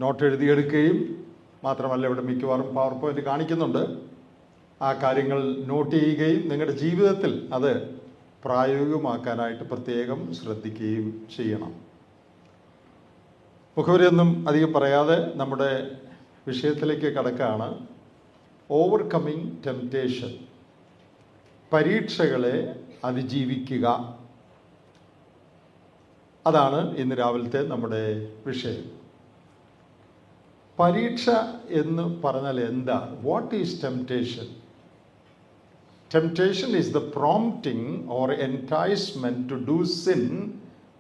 Not എഴുതിയെടുക്കുകയും മാത്രമല്ല, ഇവിടെ മിക്കവാറും പവർ പോയിന്റ് കാണിക്കുന്നുണ്ട്. ആ കാര്യങ്ങൾ നോട്ട് ചെയ്യുകയും നിങ്ങളുടെ ജീവിതത്തിൽ അത് പ്രായോഗികമാക്കാനായിട്ട് പ്രത്യേകം ശ്രദ്ധിക്കുകയും ചെയ്യണം. മുഖവരിയൊന്നും അധികം പറയാതെ നമ്മുടെ വിഷയത്തിലേക്ക് കടക്കുകയാണ്. ഓവർകമ്മിങ് ടെംപ്റ്റേഷൻ, പരീക്ഷകളെ അതിജീവിക്കുക. അതാണ് ഇന്ന് രാവിലത്തെ നമ്മുടെ വിഷയം. പരീക്ഷ എന്ന് പറഞ്ഞാൽ എന്താ? What is temptation? Temptation is the prompting or enticement to do sin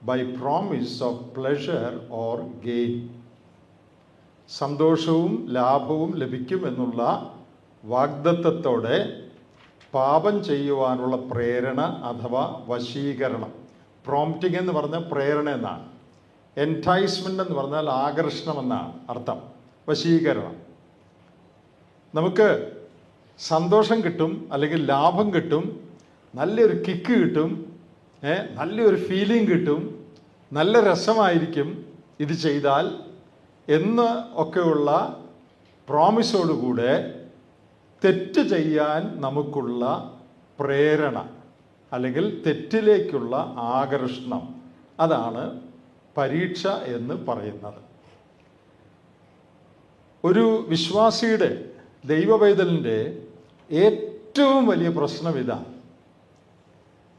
by promise of pleasure or gain. സന്തോഷവും ലാഭവും ലഭിക്കുമെന്നുള്ള വാഗ്ദത്തത്തോടെ പാപം ചെയ്യുവാനുള്ള പ്രേരണ അഥവാ വശീകരണം. പ്രോംപ്റ്റിംഗ് എന്ന് പറഞ്ഞാൽ പ്രേരണ എന്നാണ്. എൻറ്റൈസ്മെൻ്റ് എന്ന് പറഞ്ഞാൽ ആകർഷണം എന്നാണ് അർത്ഥം. വശീകരണം. നമുക്ക് സന്തോഷം കിട്ടും, അല്ലെങ്കിൽ ലാഭം കിട്ടും, നല്ലൊരു കിക്ക് കിട്ടും, നല്ലൊരു ഫീലിംഗ് കിട്ടും, നല്ല രസമായിരിക്കും ഇത് ചെയ്താൽ എന്ന് ഒക്കെയുള്ള പ്രോമിസോടുകൂടെ തെറ്റ് ചെയ്യാൻ നമുക്കുള്ള പ്രേരണ അല്ലെങ്കിൽ തെറ്റിലേക്കുള്ള ആകർഷണം, അതാണ് പരീക്ഷ എന്ന് പറയുന്നത്. ഒരു വിശ്വാസിയുടെ, ദൈവപൈതലിൻ്റെ ഏറ്റവും വലിയ പ്രശ്നം ഇതാണ്.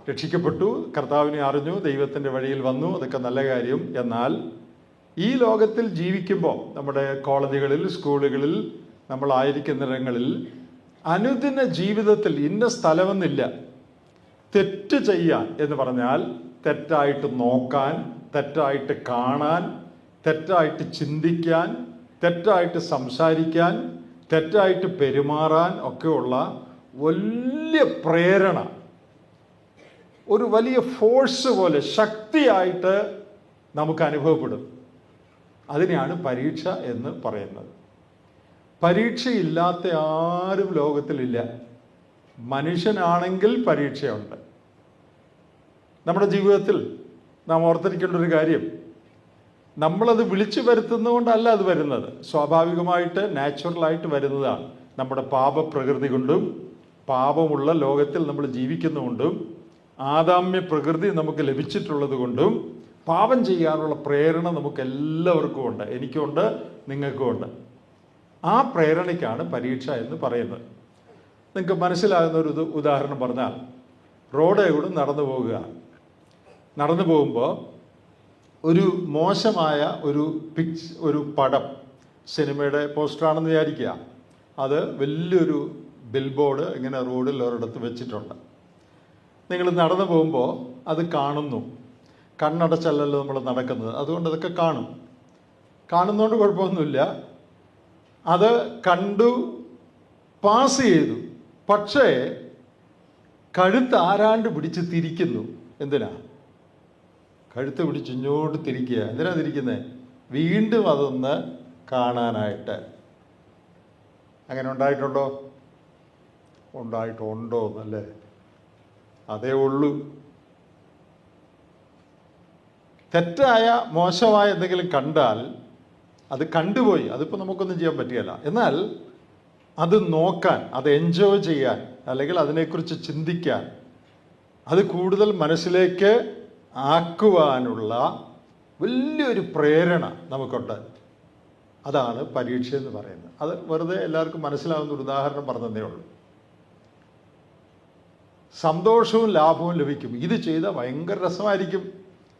രക്ഷിക്കപ്പെട്ടു, കർത്താവിനെ അറിഞ്ഞു, ദൈവത്തിൻ്റെ വഴിയിൽ വന്നു, അതൊക്കെ നല്ല കാര്യം. എന്നാൽ ഈ ലോകത്തിൽ ജീവിക്കുമ്പോൾ നമ്മുടെ കോളേജുകളിൽ, സ്കൂളുകളിൽ, നമ്മളായിരിക്കുന്നിടങ്ങളിൽ അനുദിന ജീവിതത്തിൽ ഇന്ന സ്ഥലമെന്നില്ല. തെറ്റ് ചെയ്യാൻ എന്ന് പറഞ്ഞാൽ തെറ്റായിട്ട് നോക്കാൻ, തെറ്റായിട്ട് കാണാൻ, തെറ്റായിട്ട് ചിന്തിക്കാൻ, തെറ്റായിട്ട് സംസാരിക്കാൻ, തെറ്റായിട്ട് പെരുമാറാൻ ഒക്കെയുള്ള വലിയ പ്രേരണ, ഒരു വലിയ ഫോഴ്സ് പോലെ ശക്തിയായിട്ട് നമുക്ക് അനുഭവപ്പെടും. അതിനെയാണ് പരീക്ഷ എന്ന് പറയുന്നത്. പരീക്ഷയില്ലാത്ത ആരും ലോകത്തിലില്ല. മനുഷ്യനാണെങ്കിൽ പരീക്ഷയുണ്ട്. നമ്മുടെ ജീവിതത്തിൽ നാം ഓർത്തിരിക്കേണ്ട ഒരു കാര്യം, നമ്മളത് വിളിച്ചു വരുത്തുന്നതുകൊണ്ടല്ല അത് വരുന്നത്. സ്വാഭാവികമായിട്ട് നാച്ചുറലായിട്ട് വരുന്നതാണ്. നമ്മുടെ പാപപ്രകൃതി കൊണ്ടും പാപമുള്ള ലോകത്തിൽ നമ്മൾ ജീവിക്കുന്നതുകൊണ്ടും ആദാമ്യ പ്രകൃതി നമുക്ക് ലഭിച്ചിട്ടുള്ളത് കൊണ്ടും പാപം ചെയ്യാനുള്ള പ്രേരണ നമുക്ക് എല്ലാവർക്കും ഉണ്ട്. എനിക്കുണ്ട്, നിങ്ങൾക്കും ഉണ്ട്. ആ പ്രേരണയ്ക്കാണ് പരീക്ഷ എന്ന് പറയുന്നത്. നിങ്ങൾക്ക് മനസ്സിലാകുന്ന ഒരു ഉദാഹരണം പറഞ്ഞാൽ, റോഡിൽ കൂടെ നടന്നു പോകുമ്പോൾ ഒരു മോശമായ ഒരു പടം, സിനിമയുടെ പോസ്റ്ററാണെന്ന് വിചാരിക്കുക, അത് വലിയൊരു ബിൽബോർഡ് ഇങ്ങനെ റോഡിൽ ഒരിടത്ത് വെച്ചിട്ടുണ്ട്. നിങ്ങൾ നടന്നു പോകുമ്പോൾ അത് കാണുന്നു. കണ്ണടച്ചല്ലല്ലോ നമ്മൾ നടക്കുന്നത്, അതുകൊണ്ട് അതൊക്കെ കാണുന്നതുകൊണ്ട് കുഴപ്പമൊന്നുമില്ല. അത് കണ്ടു, പാസ് ചെയ്തു. പക്ഷേ കഴുത്ത് ആരാണ്ട് പിടിച്ച് തിരിക്കുന്നു. എന്തിനാ? കഴുത്ത് പിടിച്ച് ഇങ്ങോട്ട് തിരിക്കുക. എന്തിനാ തിരിക്കുന്നത്? വീണ്ടും അതൊന്ന് കാണാനായിട്ട്. അങ്ങനെ ഉണ്ടായിട്ടുണ്ടോ? ഉണ്ടായിട്ടുണ്ടോ എന്നല്ലേ? അതേ ഉള്ളൂ. തെറ്റായ മോശമായ എന്തെങ്കിലും കണ്ടാൽ അത് കണ്ടുപോയി, അതിപ്പോൾ നമുക്കൊന്നും ചെയ്യാൻ പറ്റുകയില്ല. എന്നാൽ അത് നോക്കാൻ, അത് എൻജോയ് ചെയ്യാൻ, അല്ലെങ്കിൽ അതിനെക്കുറിച്ച് ചിന്തിക്കാൻ, അത് കൂടുതൽ മനസ്സിലേക്ക് ആക്കുവാനുള്ള വലിയൊരു പ്രേരണ നമുക്കുണ്ട്. അതാണ് പരീക്ഷ എന്ന് പറയുന്നത്. അത് വെറുതെ എല്ലാവർക്കും മനസ്സിലാവുന്ന ഒരു ഉദാഹരണം പറഞ്ഞതേ ഉള്ളൂ. സന്തോഷവും ലാഭവും ലഭിക്കും. ഇത് ചെയ്താൽ ഭയങ്കര രസമായിരിക്കും.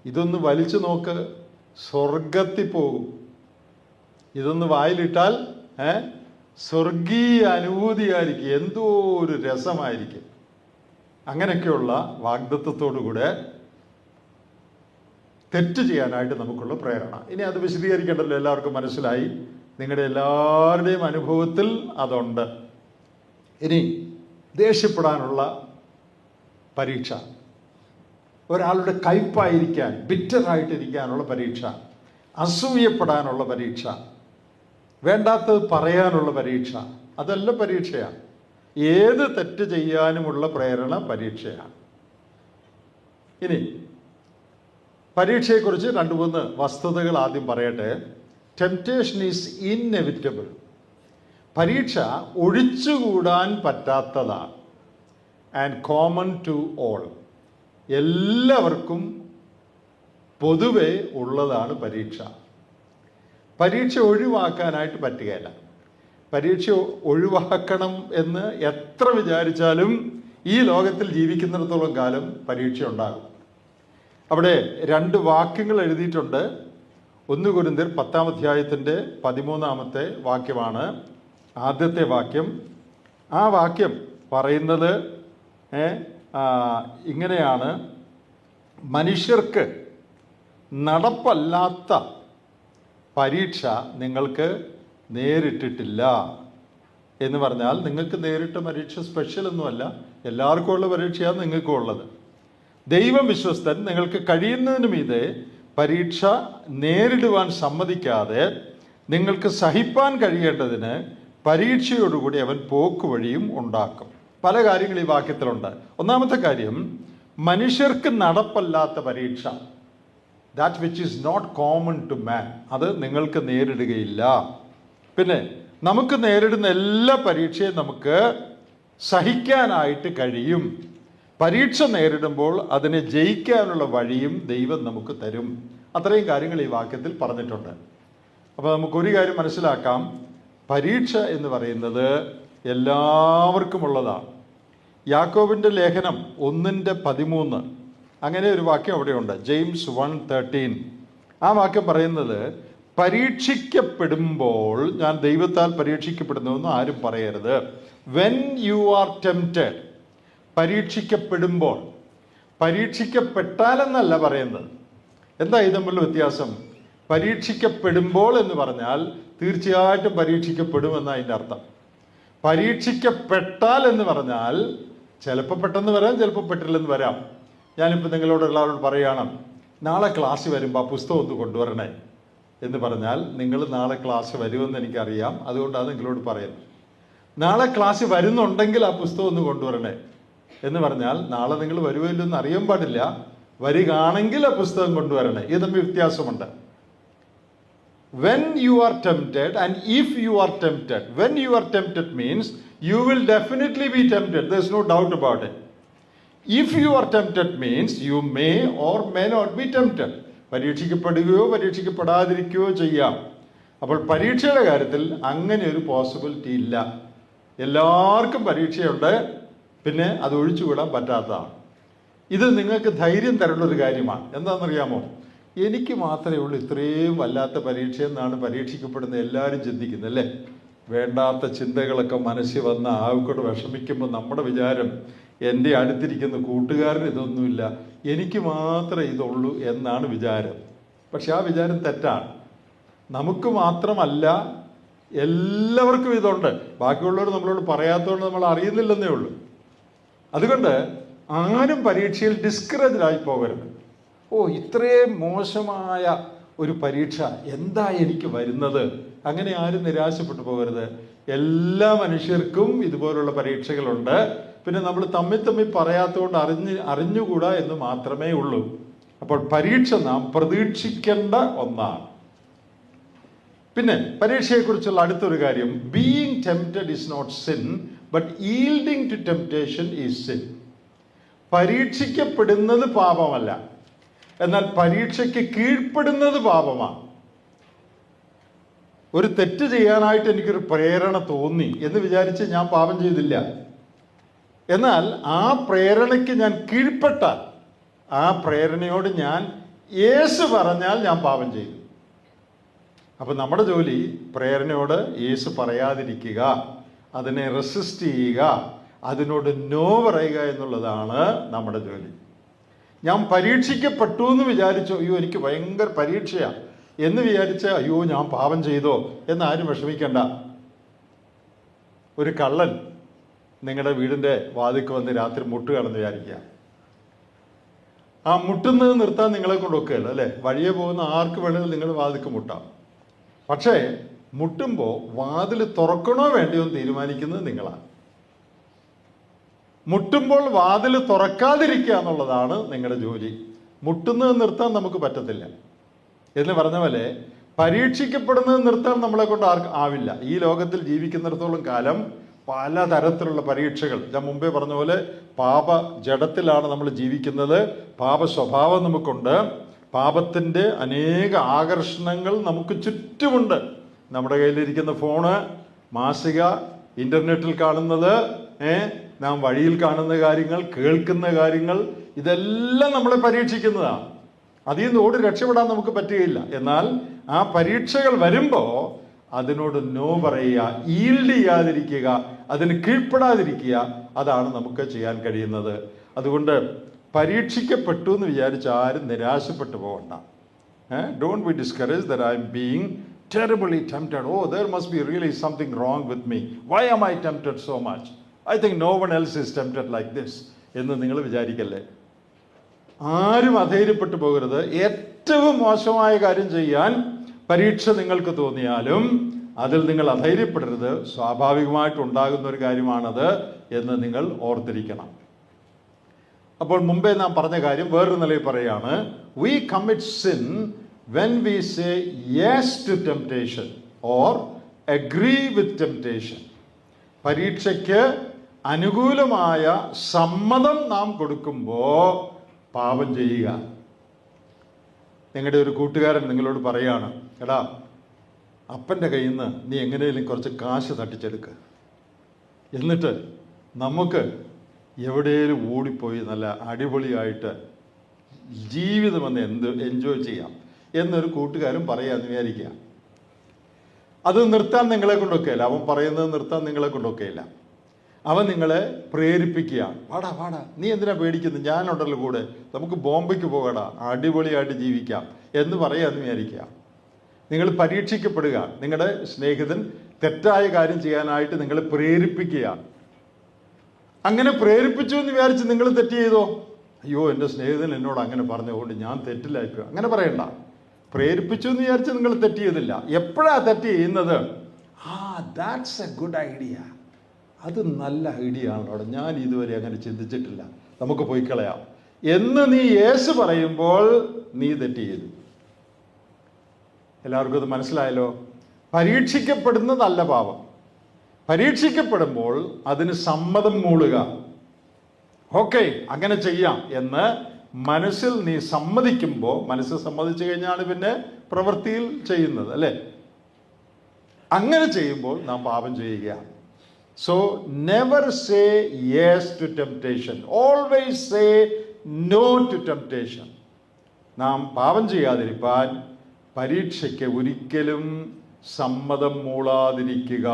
ഇതൊന്ന് വലിച്ചു നോക്ക്, സ്വർഗത്തിൽ പോകും. ഇതൊന്ന് വായിലിട്ടാൽ സ്വർഗീയ അനുഭൂതിയായിരിക്കും, എന്തോ ഒരു രസമായിരിക്കും. അങ്ങനെയൊക്കെയുള്ള വാഗ്ദത്തത്തോടുകൂടെ തെറ്റ് ചെയ്യാനായിട്ട് നമുക്കുള്ള പ്രേരണ. ഇനി അത് വിശദീകരിക്കേണ്ടല്ലോ, എല്ലാവർക്കും മനസ്സിലായി. നിങ്ങളുടെ എല്ലാവരുടെയും അനുഭവത്തിൽ അതുണ്ട്. ഇനി ദേഷ്യപ്പെടാനുള്ള പരീക്ഷ, ഒരാളുടെ കയ്പായിരിക്കാൻ, ബിറ്ററായിട്ടിരിക്കാനുള്ള പരീക്ഷ, അസൂയപ്പെടാനുള്ള പരീക്ഷ, വേണ്ടാത്തത് പറയാനുള്ള പരീക്ഷ, അതെല്ലാം പരീക്ഷയാണ്. ഏത് തെറ്റ് ചെയ്യാനുമുള്ള പ്രേരണ പരീക്ഷയാണ്. ഇനി പരീക്ഷയെക്കുറിച്ച് 2-3 വസ്തുതകൾ ആദ്യം പറയട്ടെ. Temptation is inevitable. പരീക്ഷ ഒഴിച്ചുകൂടാൻ പറ്റാത്തതാണ്. And common to all. എല്ലാവർക്കും പൊതുവെ ഉള്ളതാണ് പരീക്ഷ. പരീക്ഷ ഒഴിവാക്കാനായിട്ട് പറ്റുകയില്ല. പരീക്ഷ ഒഴിവാക്കണം എന്ന് എത്ര വിചാരിച്ചാലും ഈ ലോകത്തിൽ ജീവിക്കുന്നിടത്തോളം കാലം പരീക്ഷ ഉണ്ടാകും. അവിടെ 2 വാക്യങ്ങൾ എഴുതിയിട്ടുണ്ട്. 1 കൊരിന്ത്യർ 10-ാം അധ്യായത്തിൻ്റെ 13-ാമത്തെ വാക്യമാണ് ആദ്യത്തെ വാക്യം. ആ വാക്യം പറയുന്നത് ഇങ്ങനെയാണ്: മനുഷ്യർക്ക് നടപ്പല്ലാത്ത പരീക്ഷ നിങ്ങൾക്ക് നേരിട്ടിട്ടില്ല. എന്ന് പറഞ്ഞാൽ നിങ്ങൾക്ക് നേരിട്ട പരീക്ഷ സ്പെഷ്യലൊന്നുമല്ല, എല്ലാവർക്കും ഉള്ള പരീക്ഷയാണ് നിങ്ങൾക്കും ഉള്ളത്. ദൈവം വിശ്വസ്തൻ, നിങ്ങൾക്ക് കഴിയുന്നതിന് മീതെ പരീക്ഷ നേരിടുവാൻ സമ്മതിക്കാതെ നിങ്ങൾക്ക് സഹിപ്പാൻ കഴിയേണ്ടതിന് പരീക്ഷയോടുകൂടി അവൻ പോക്കുവഴിയും ഉണ്ടാക്കും. പല കാര്യങ്ങൾ ഈ വാക്യത്തിലുണ്ട്. ഒന്നാമത്തെ കാര്യം, മനുഷ്യർക്ക് നടപ്പല്ലാത്ത പരീക്ഷ, that which is not common to man, അത് നിങ്ങൾക്ക് നേരിടുകയില്ല. പിന്നെ നമുക്ക് നേരിടുന്ന എല്ലാ പരീക്ഷയും നമുക്ക് സഹിക്കാനായിട്ട് കഴിയും. പരീക്ഷ നേരിടുമ്പോൾ അതിനെ ജയിക്കാനുള്ള വഴിയും ദൈവം നമുക്ക് തരും. അത്രയും കാര്യങ്ങൾ ഈ വാക്യത്തിൽ പറഞ്ഞിട്ടുണ്ട്. അപ്പോൾ നമുക്കൊരു കാര്യം മനസ്സിലാക്കാം, പരീക്ഷ എന്ന് പറയുന്നത് എല്ലാവർക്കുമുള്ളതാണ്. യാക്കോബിൻ്റെ ലേഖനം 1:13 അങ്ങനെ ഒരു വാക്യം അവിടെയുണ്ട്. ജെയിംസ് 1:13 ആ വാക്യം പറയുന്നത്, പരീക്ഷിക്കപ്പെടുമ്പോൾ, ഞാൻ ദൈവത്താൽ പരീക്ഷിക്കപ്പെടുന്നുവെന്ന് ആരും പറയരുത്. വെൻ യു ആർ ടെംപ്റ്റഡ്, പരീക്ഷിക്കപ്പെടുമ്പോൾ. പരീക്ഷിക്കപ്പെട്ടാലെന്നല്ല പറയുന്നത്. എന്താ ഇത് തമ്മിലുള്ള വ്യത്യാസം? പരീക്ഷിക്കപ്പെടുമ്പോൾ എന്ന് പറഞ്ഞാൽ തീർച്ചയായിട്ടും പരീക്ഷിക്കപ്പെടുമെന്ന അതിൻ്റെ അർത്ഥം. പരീക്ഷിക്കപ്പെട്ടാൽ എന്ന് പറഞ്ഞാൽ ചിലപ്പോൾ പെട്ടെന്ന് വരാം, ചിലപ്പോൾ പെട്ടില്ലെന്ന് വരാം. ഞാനിപ്പോൾ നിങ്ങളോട് എല്ലാവരോടും പറയുകയാണ്, നാളെ ക്ലാസ് വരുമ്പോൾ ആ പുസ്തകം ഒന്ന് കൊണ്ടുവരണേ എന്ന് പറഞ്ഞാൽ നിങ്ങൾ നാളെ ക്ലാസ് വരുമെന്ന് എനിക്കറിയാം, അതുകൊണ്ടാണ് നിങ്ങളോട് പറയുന്നത്. നാളെ ക്ലാസ് വരുന്നുണ്ടെങ്കിൽ ആ പുസ്തകം ഒന്ന് കൊണ്ടുവരണേ എന്ന് പറഞ്ഞാൽ നാളെ നിങ്ങൾ വരുമല്ലോ എന്ന് അറിയാൻ പാടില്ല. വരികയാണെങ്കിൽ ആ പുസ്തകം കൊണ്ടുവരണേ. ഇത് തമ്മിൽ വ്യത്യാസമുണ്ട്. When you are tempted and if you are tempted. When you are tempted means you will definitely be tempted. There's no doubt about it. If you are tempted means you may or may not be tempted. പരീക്ഷിക്കപ്പെടുകയോ പരീക്ഷിക്കപ്പെടാതിരിക്കുകയോ ചെയ്യാം. അപ്പോൾ പരീക്ഷയുടെ കാര്യത്തിൽ അങ്ങനെ ഒരു possibility ഇല്ല. എല്ലാവർക്കും പരീക്ഷയുണ്ട്, പിന്നെ അത് ഒഴിച്ചുവിടാൻ പറ്റാത്തതാണ്. ഇത് നിങ്ങൾക്ക് ധൈര്യം തരുന്നൊരു കാര്യമാണ്. എന്താണെന്നറിയാമോ? എനിക്ക് മാത്രമേ ഉള്ളൂ ഇത്രയും വല്ലാത്ത പരീക്ഷ എന്നാണ് പരീക്ഷിക്കപ്പെടുന്ന എല്ലാവരും ചിന്തിക്കുന്നത്, അല്ലേ? വേണ്ടാത്ത ചിന്തകളൊക്കെ മനസ്സിൽ വന്ന് ആൾക്കൂടെ വിഷമിക്കുമ്പോൾ നമ്മുടെ വിചാരം, എൻ്റെ അടുത്തിരിക്കുന്ന കൂട്ടുകാരന് ഇതൊന്നുമില്ല, എനിക്ക് മാത്രമേ ഇതുള്ളൂ എന്നാണ് വിചാരം. പക്ഷെ ആ വിചാരം തെറ്റാണ്. നമുക്ക് മാത്രമല്ല, എല്ലാവർക്കും ഇതുണ്ട്. ബാക്കിയുള്ളവർ നമ്മളോട് പറയാത്തതുകൊണ്ട് നമ്മൾ അറിയുന്നില്ലെന്നേ ഉള്ളൂ. അതുകൊണ്ട് ആരും പരീക്ഷയിൽ ഡിസ്കറേജ്ഡായി പോകരുത്. ഇത്രയും മോശമായ ഒരു പരീക്ഷ എന്താ എനിക്ക് വരുന്നത്, അങ്ങനെ ആരും നിരാശപ്പെട്ടു പോകരുത്. എല്ലാ മനുഷ്യർക്കും ഇതുപോലുള്ള പരീക്ഷകളുണ്ട്. പിന്നെ നമ്മൾ തമ്മിൽ പറയാത്തതുകൊണ്ട് അറിഞ്ഞുകൂടാ എന്ന് മാത്രമേ ഉള്ളൂ. അപ്പോൾ പരീക്ഷ നാം പ്രതീക്ഷിക്കേണ്ട ഒന്നാണ്. പിന്നെ പരീക്ഷയെക്കുറിച്ചുള്ള അടുത്തൊരു കാര്യം, being tempted is not sin but yielding to temptation is sin. പരീക്ഷിക്കപ്പെടുന്നത് പാപമല്ല, എന്നാൽ പരീക്ഷയ്ക്ക് കീഴ്പ്പെടുന്നത് പാപമാണ്. ഒരു തെറ്റ് ചെയ്യാനായിട്ട് എനിക്കൊരു പ്രേരണ തോന്നി എന്ന് വിചാരിച്ച് ഞാൻ പാപം ചെയ്തില്ല. എന്നാൽ ആ പ്രേരണയ്ക്ക് ഞാൻ കീഴ്പ്പെട്ടാൽ, ആ പ്രേരണയോട് ഞാൻ യേശു പറഞ്ഞാൽ ഞാൻ പാപം ചെയ്തു. അപ്പം നമ്മുടെ ജോലി പ്രേരണയോട് യേശു പറയാതിരിക്കുക, അതിനെ റെസിസ്റ്റ് ചെയ്യുക, അതിനോട് നോ പറയുക എന്നുള്ളതാണ് നമ്മുടെ ജോലി. ഞാൻ പരീക്ഷിക്കപ്പെട്ടു എന്ന് വിചാരിച്ചു, അയ്യോ എനിക്ക് ഭയങ്കര പരീക്ഷയാണ് എന്ന് വിചാരിച്ച് അയ്യോ ഞാൻ പാപം ചെയ്തോ എന്നാരും വിഷമിക്കണ്ട. ഒരു കള്ളൻ നിങ്ങളുടെ വീടിൻ്റെ വാതിൽക്ക് വന്ന് രാത്രി മുട്ടുകയാണെന്ന് വിചാരിക്കുക. ആ മുട്ടുന്നത് നിർത്താൻ നിങ്ങളെ കൊണ്ടൊക്കെയല്ലോ, അല്ലേ? വഴിയെ പോകുന്ന ആർക്ക് വേണമെങ്കിലും നിങ്ങൾ വാതിൽക്ക് മുട്ടാം. പക്ഷേ മുട്ടുമ്പോൾ വാതിൽ തുറക്കണോ വേണ്ടിയോ എന്ന് തീരുമാനിക്കുന്നത് നിങ്ങളാണ്. മുട്ടുമ്പോൾ വാതിൽ തുറക്കാതിരിക്കുക എന്നുള്ളതാണ് നിങ്ങളുടെ ജോലി. മുട്ടുന്നത് നിർത്താൻ നമുക്ക് പറ്റത്തില്ല എന്ന് പറഞ്ഞ പോലെ പരീക്ഷിക്കപ്പെടുന്നത് നിർത്താൻ നമ്മളെ കൊണ്ട് ആവില്ല. ഈ ലോകത്തിൽ ജീവിക്കുന്നിടത്തോളം കാലം പലതരത്തിലുള്ള പരീക്ഷകൾ, ഞാൻ മുമ്പേ പറഞ്ഞ പോലെ പാപ ജഡത്തിലാണ് നമ്മൾ ജീവിക്കുന്നത്. പാപ സ്വഭാവം നമുക്കുണ്ട്. പാപത്തിൻ്റെ അനേക ആകർഷണങ്ങൾ നമുക്ക് ചുറ്റുമുണ്ട്. നമ്മുടെ കയ്യിലിരിക്കുന്ന ഫോണ്, മാസിക, ഇൻ്റർനെറ്റിൽ കാണുന്നത്, നാം വഴിയിൽ കാണുന്ന കാര്യങ്ങൾ, കേൾക്കുന്ന കാര്യങ്ങൾ, ഇതെല്ലാം നമ്മളെ പരീക്ഷിക്കുന്നതാണ്. അതിൽ നിന്ന് ഓടി രക്ഷപ്പെടാൻ നമുക്ക് പറ്റുകയില്ല. എന്നാൽ ആ പരീക്ഷകൾ വരുമ്പോൾ അതിനോട് നോ പറയുക, ഈൽഡ് ചെയ്യാതിരിക്കുക, അതിന് കീഴ്പ്പെടാതിരിക്കുക, അതാണ് നമുക്ക് ചെയ്യാൻ കഴിയുന്നത്. അതുകൊണ്ട് പരീക്ഷിക്കപ്പെട്ടു എന്ന് വിചാരിച്ച് ആരും നിരാശപ്പെട്ടു പോകണ്ട. Don't be discourage that I M being terribly tempted. Oh, there must be really something wrong with me. Why am I tempted so much? I think no one else is tempted like this. എന്ന് നിങ്ങൾ വിചാരിക്കല്ലേ. ആരും അധൈര്യപ്പെട്ടു പോകരുത്. ഏറ്റവും മോശമായ കാര്യം ചെയ്യാൻ പരീക്ഷ നിങ്ങൾക്ക് തോന്നിയാലും അതിൽ നിങ്ങൾ അധൈര്യപ്പെടരുത്. സ്വാഭാവികമായിട്ടുണ്ടാകുന്ന ഒരു കാര്യമാണത് എന്ന് നിങ്ങൾ ഓർത്തിരിക്കണം. അപ്പോൾ മുമ്പേ നാം പറഞ്ഞ കാര്യം വേറൊരു നിലയിൽ പറയുകയാണ്. We commit sin when we say yes to temptation or agree with temptation. പരീക്ഷയ്ക്ക് അനുകൂലമായ സമ്മതം നാം കൊടുക്കുമ്പോൾ പാപം ചെയ്യുക. നിങ്ങളുടെ ഒരു കൂട്ടുകാരൻ നിങ്ങളോട് പറയാണ്, എടാ അപ്പൻ്റെ കയ്യിൽ നിന്ന് നീ എങ്ങനെയും കുറച്ച് കാശ് തട്ടിച്ചെടുക്കുക, എന്നിട്ട് നമുക്ക് എവിടെയും ഓടിപ്പോയി നല്ല അടിപൊളിയായിട്ട് ജീവിതമെന്ന് എൻജോയ് ചെയ്യാം എന്നൊരു കൂട്ടുകാരൻ പറയാമെന്ന് വിചാരിക്കുക. അത് നിർത്താൻ നിങ്ങളെ കൊണ്ടൊക്കെയില്ല. അവൻ പറയുന്നത് നിർത്താൻ നിങ്ങളെ കൊണ്ടൊക്കെയില്ല. അവൻ നിങ്ങളെ പ്രേരിപ്പിക്കുക. വാടാ വാടാ, നീ എന്തിനാ പേടിക്കുന്നത്, ഞാനുണ്ടല്ലോ കൂടെ, നമുക്ക് ബോംബെക്ക് പോകടാ, അടിപൊളിയായിട്ട് ജീവിക്കാം എന്ന് പറയാമെന്ന് വിചാരിക്കുക. നിങ്ങൾ പരീക്ഷിക്കപ്പെടുക. നിങ്ങളുടെ സ്നേഹിതൻ തെറ്റായ കാര്യം ചെയ്യാനായിട്ട് നിങ്ങളെ പ്രേരിപ്പിക്കുക. അങ്ങനെ പ്രേരിപ്പിച്ചു എന്ന് വിചാരിച്ച് നിങ്ങൾ തെറ്റ് ചെയ്തോ, അയ്യോ എൻ്റെ സ്നേഹിതൻ എന്നോട് അങ്ങനെ പറഞ്ഞതുകൊണ്ട് ഞാൻ തെറ്റിലായിപ്പോയി, അങ്ങനെ പറയണ്ട. പ്രേരിപ്പിച്ചു എന്ന് വിചാരിച്ച് നിങ്ങൾ തെറ്റ് ചെയ്തില്ല. എപ്പോഴാണ് തെറ്റ് ചെയ്യുന്നത്? ദാറ്റ്സ് എ ഗുഡ് ഐഡിയ, അത് നല്ല ഐഡിയ ആണല്ലോ, ഞാൻ ഇതുവരെ അങ്ങനെ ചിന്തിച്ചിട്ടില്ല, നമുക്ക് പോയി കളയാം എന്ന് നീ യേശു പറയുമ്പോൾ നീ തെറ്റ് ചെയ്തു. എല്ലാവർക്കും അത് മനസ്സിലായല്ലോ. പരീക്ഷിക്കപ്പെടുന്നതല്ല പാപം. പരീക്ഷിക്കപ്പെടുമ്പോൾ അതിന് സമ്മതം മൂളുക. ഓക്കെ, അങ്ങനെ ചെയ്യാം എന്ന് മനസ്സിൽ നീ സമ്മതിക്കുമ്പോൾ, മനസ്സിൽ സമ്മതിച്ചു കഴിഞ്ഞാണ് പിന്നെ പ്രവൃത്തിയിൽ ചെയ്യുന്നത്, അല്ലേ? അങ്ങനെ ചെയ്യുമ്പോൾ നാം പാപം ചെയ്യുകയാണ്. So never say yes to temptation, always say no to temptation. നാം പാപം ചെയ്യാതിരിക്കാൻ പരീക്ഷയ്ക്ക് ഒരിക്കലും സമ്മതം മൂളാതിരിക്കുക.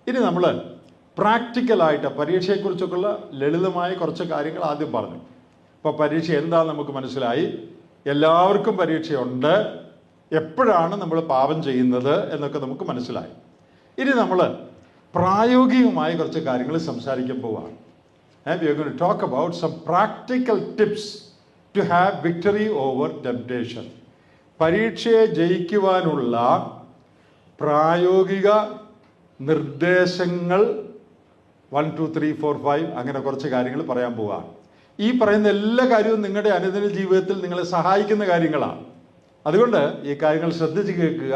ഇനി നമ്മൾ പ്രാക്ടിക്കലായിട്ട് പരീക്ഷയെക്കുറിച്ചൊക്കെയുള്ള ലളിതമായ കുറച്ച് കാര്യങ്ങൾ ആദ്യം പറഞ്ഞു. ഇപ്പോൾ പരീക്ഷ എന്താണെന്ന് നമുക്ക് മനസ്സിലായി. എല്ലാവർക്കും പരീക്ഷയുണ്ട്. എപ്പോഴാണ് നമ്മൾ പാപം ചെയ്യുന്നത് എന്നൊക്കെ നമുക്ക് മനസ്സിലായി. ഇനി നമ്മൾ പ്രായോഗികമായ കുറച്ച് കാര്യങ്ങൾ സംസാരിക്കാൻ പോവുകയാണ്. We are going to talk about some practical tips to have victory over temptation. പരീക്ഷയെ ജയിക്കുവാനുള്ള പ്രായോഗിക നിർദ്ദേശങ്ങൾ 1, 2, 3, 4, 5 അങ്ങനെ കുറച്ച് കാര്യങ്ങൾ പറയാൻ പോവുകയാണ്. ഈ പറയുന്ന എല്ലാ കാര്യവും നിങ്ങളുടെ അനുദിന ജീവിതത്തിൽ നിങ്ങളെ സഹായിക്കുന്ന കാര്യങ്ങളാണ്. അതുകൊണ്ട് ഈ കാര്യങ്ങൾ ശ്രദ്ധിച്ച് കേൾക്കുക.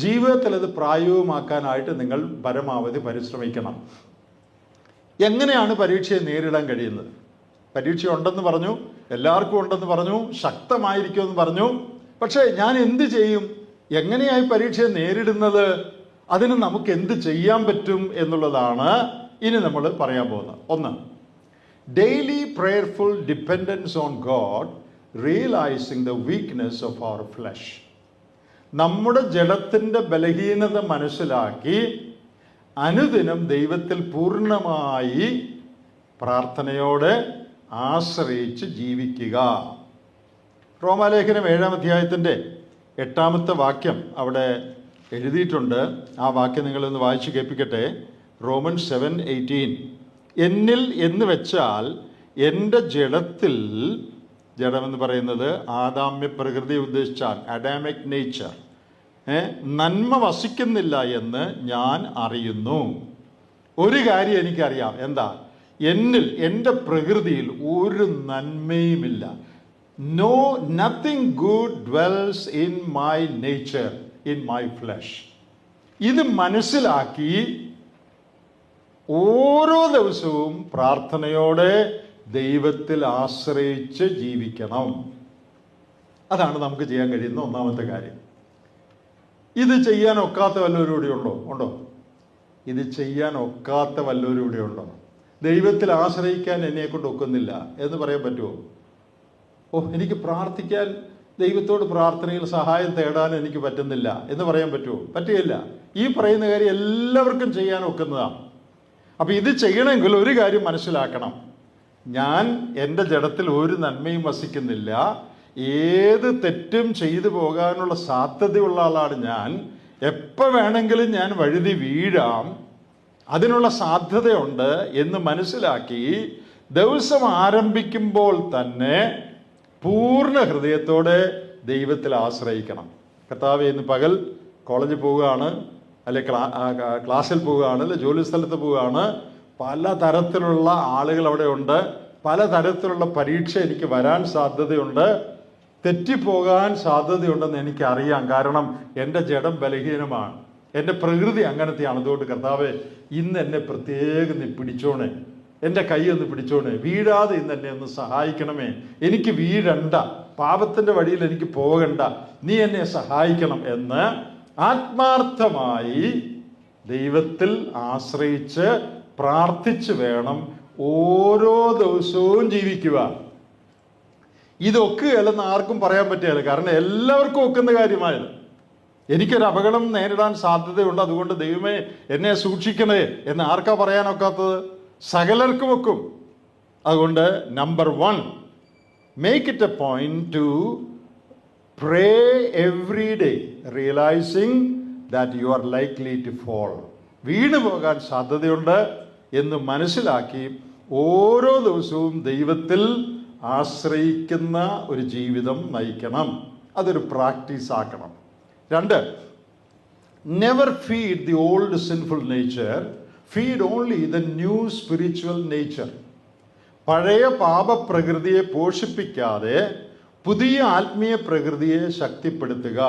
ജീവിതത്തിൽ അത് പ്രായോഗികമാക്കാനായിട്ട് നിങ്ങൾ പരമാവധി പരിശ്രമിക്കണം. എങ്ങനെയാണ് പരീക്ഷയെ നേരിടാൻ കഴിയുന്നത്? പരീക്ഷ ഉണ്ടെന്ന് പറഞ്ഞു, എല്ലാവർക്കും ഉണ്ടെന്ന് പറഞ്ഞു, ശക്തമായിരിക്കുമെന്ന് പറഞ്ഞു. പക്ഷേ ഞാൻ എന്ത് ചെയ്യും? എങ്ങനെയായി പരീക്ഷയെ നേരിടുന്നത്? അതിന് നമുക്ക് എന്ത് ചെയ്യാൻ പറ്റും എന്നുള്ളതാണ് ഇനി നമ്മൾ പറയാൻ പോകുന്നത്. 1, daily prayerful dependence on God, realising the weakness of our flesh. നമ്മുടെ ജഡത്തിൻ്റെ ബലഹീനത മനസ്സിലാക്കി അനുദിനം ദൈവത്തിൽ പൂർണ്ണമായി പ്രാർത്ഥനയോടെ ആശ്രയിച്ച് ജീവിക്കുക. റോമാലേഖനം 7-ാം അധ്യായത്തിൻ്റെ 8-ാമത്തെ വാക്യം അവിടെ എഴുതിയിട്ടുണ്ട്. ആ വാക്യം നിങ്ങളൊന്ന് വായിച്ച് കേൾപ്പിക്കട്ടെ. റോമൻസ് 7:18. എന്നിൽ എന്ന് വെച്ചാൽ എൻ്റെ ജഡത്തിൽ, ജഡമെന്ന് പറയുന്നത് ആദാമ്യ പ്രകൃതി ഉദ്ദേശിച്ചാൽ അഡാമിക് നേച്ചർ, നന്മ വസിക്കുന്നില്ല എന്ന് ഞാൻ അറിയുന്നു. ഒരു കാര്യം എനിക്കറിയാം. എന്താ? എന്നിൽ, എൻ്റെ പ്രകൃതിയിൽ ഒരു നന്മയുമില്ല. No nothing good dwells in my nature, in my flesh. ഇത് മനസ്സിലാക്കി ഓരോ ദിവസവും പ്രാർത്ഥനയോടെ ദൈവത്തിൽ ആശ്രയിച്ച് ജീവിക്കണം. അതാണ് നമുക്ക് ചെയ്യാൻ കഴിയുന്ന ഒന്നാമത്തെ കാര്യം. ഇത് ചെയ്യാൻ ഒക്കാത്ത വല്ലവരും ഇവിടെ ഉണ്ടോ? ഇത് ചെയ്യാൻ ഒക്കാത്ത വല്ലവരും ഇവിടെ ഉണ്ടോ? ദൈവത്തിൽ ആശ്രയിക്കാൻ എന്നെക്കൊണ്ട് ഒക്കുന്നില്ല എന്ന് പറയാൻ പറ്റുമോ? എനിക്ക് പ്രാർത്ഥിക്കാൻ, ദൈവത്തോട് പ്രാർത്ഥനയിൽ സഹായം തേടാൻ എനിക്ക് പറ്റുന്നില്ല എന്ന് പറയാൻ പറ്റുമോ? പറ്റുകയില്ല. ഈ പറയുന്ന കാര്യം എല്ലാവർക്കും ചെയ്യാൻ ഒക്കുന്നതാണ്. അപ്പം ഇത് ചെയ്യണമെങ്കിൽ ഒരു കാര്യം മനസ്സിലാക്കണം. ഞാൻ എൻ്റെ ജഡത്തിൽ ഒരു നന്മയും വസിക്കുന്നില്ല, ഏത് തെറ്റും ചെയ്തു പോകാനുള്ള സാധ്യതയുള്ള ആളാണ് ഞാൻ. എപ്പോൾ വേണമെങ്കിലും ഞാൻ വഴുതി വീഴാം, അതിനുള്ള സാധ്യതയുണ്ട് എന്ന് മനസ്സിലാക്കി ദിവസം ആരംഭിക്കുമ്പോൾ തന്നെ പൂർണ്ണ ഹൃദയത്തോടെ ദൈവത്തിൽ ആശ്രയിക്കണം. കർത്താവേ, ഇന്ന് പകൽ കോളേജിൽ പോവുകയാണ്, അല്ലെ ക്ലാസ്സിൽ പോവുകയാണ്, അല്ലെ ജോലി സ്ഥലത്ത് പോവുകയാണ്, പലതരത്തിലുള്ള ആളുകൾ അവിടെ ഉണ്ട്, പലതരത്തിലുള്ള പരീക്ഷ എനിക്ക് വരാൻ സാധ്യതയുണ്ട്, തെറ്റിപ്പോകാൻ സാധ്യതയുണ്ടെന്ന് എനിക്കറിയാം. കാരണം എൻ്റെ ജഡം ബലഹീനമാണ്, എൻ്റെ പ്രകൃതി അങ്ങനത്തെയാണ്. അതുകൊണ്ട് കർത്താവേ, ഇന്ന് എന്നെ പ്രത്യേകം നീ പിടിച്ചോണേ, എൻ്റെ കൈ ഒന്ന് പിടിച്ചോണേ, വീഴാതെ ഇന്ന് എന്നെ ഒന്ന് സഹായിക്കണമേ, എനിക്ക് വീഴണ്ട, പാപത്തിൻ്റെ വഴിയിൽ എനിക്ക് പോകണ്ട, നീ എന്നെ സഹായിക്കണം എന്ന് ആത്മാർത്ഥമായി ദൈവത്തിൽ ആശ്രയിച്ച് പ്രാർത്ഥിച്ച് വേണം ഓരോ ദിവസവും ജീവിക്കുക. ഇതൊക്കെയല്ലെന്ന് ആർക്കും പറയാൻ പറ്റുകയില്ല. കാരണം എല്ലാവർക്കും ഒക്കുന്ന കാര്യമായത്. എനിക്കൊരു അപകടം നേരിടാൻ സാധ്യതയുണ്ട്, അതുകൊണ്ട് ദൈവമേ എന്നെ സൂക്ഷിക്കണേ എന്ന് ആർക്കാ പറയാനൊക്കാത്തത്? സകലർക്കും ഒക്കും. അതുകൊണ്ട് number 1, make it a point to pray every day realising that you are likely to fall. വീണു പോകാൻ സാധ്യതയുണ്ട് എന്ന് മനസ്സിലാക്കി ഓരോ ദിവസവും ദൈവത്തിൽ ആശ്രയിക്കുന്ന ഒരു ജീവിതം നയിക്കണം. അതൊരു പ്രാക്ടീസ് ആക്കണം. 2, never feed the old sinful nature, feed only the new spiritual nature. പഴയ പാപപ്രകൃതിയെ പോഷിപ്പിക്കാതെ പുതിയ ആത്മീയ പ്രകൃതിയെ ശക്തിപ്പെടുത്തുക.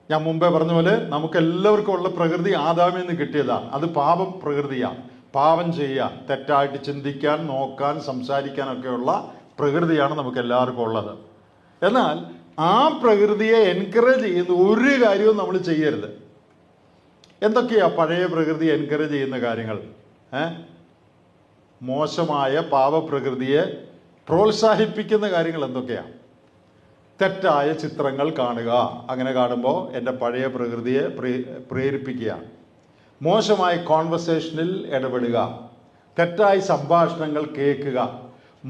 ഞാൻ മുമ്പേ പറഞ്ഞ പോലെ നമുക്കെല്ലാവർക്കും ഉള്ള പ്രകൃതി ആദാമിൽ നിന്ന് കിട്ടിയതാണ്. അത് പാപം പ്രകൃതിയാണ്. പാപം ചെയ്യുക, തെറ്റായിട്ട് ചിന്തിക്കാൻ, നോക്കാൻ, സംസാരിക്കാനൊക്കെയുള്ള പ്രകൃതിയാണ് നമുക്ക് എല്ലാവർക്കും ഉള്ളത്. എന്നാൽ ആ പ്രകൃതിയെ എൻകറേജ് ചെയ്യുന്ന ഒരു കാര്യവും നമ്മൾ ചെയ്യരുത്. എന്തൊക്കെയാ പഴയ പ്രകൃതി എൻകറേജ് ചെയ്യുന്ന കാര്യങ്ങൾ? മോശമായ പാപപ്രകൃതിയെ പ്രോത്സാഹിപ്പിക്കുന്ന കാര്യങ്ങൾ എന്തൊക്കെയാണ്? തെറ്റായ ചിത്രങ്ങൾ കാണുക, അങ്ങനെ കാണുമ്പോൾ എൻ്റെ പഴയ പ്രകൃതിയെ പ്രേരിപ്പിക്കുക. മോശമായ കോൺവെർസേഷനിൽ ഇടപെടുക, തെറ്റായ സംഭാഷണങ്ങൾ കേൾക്കുക,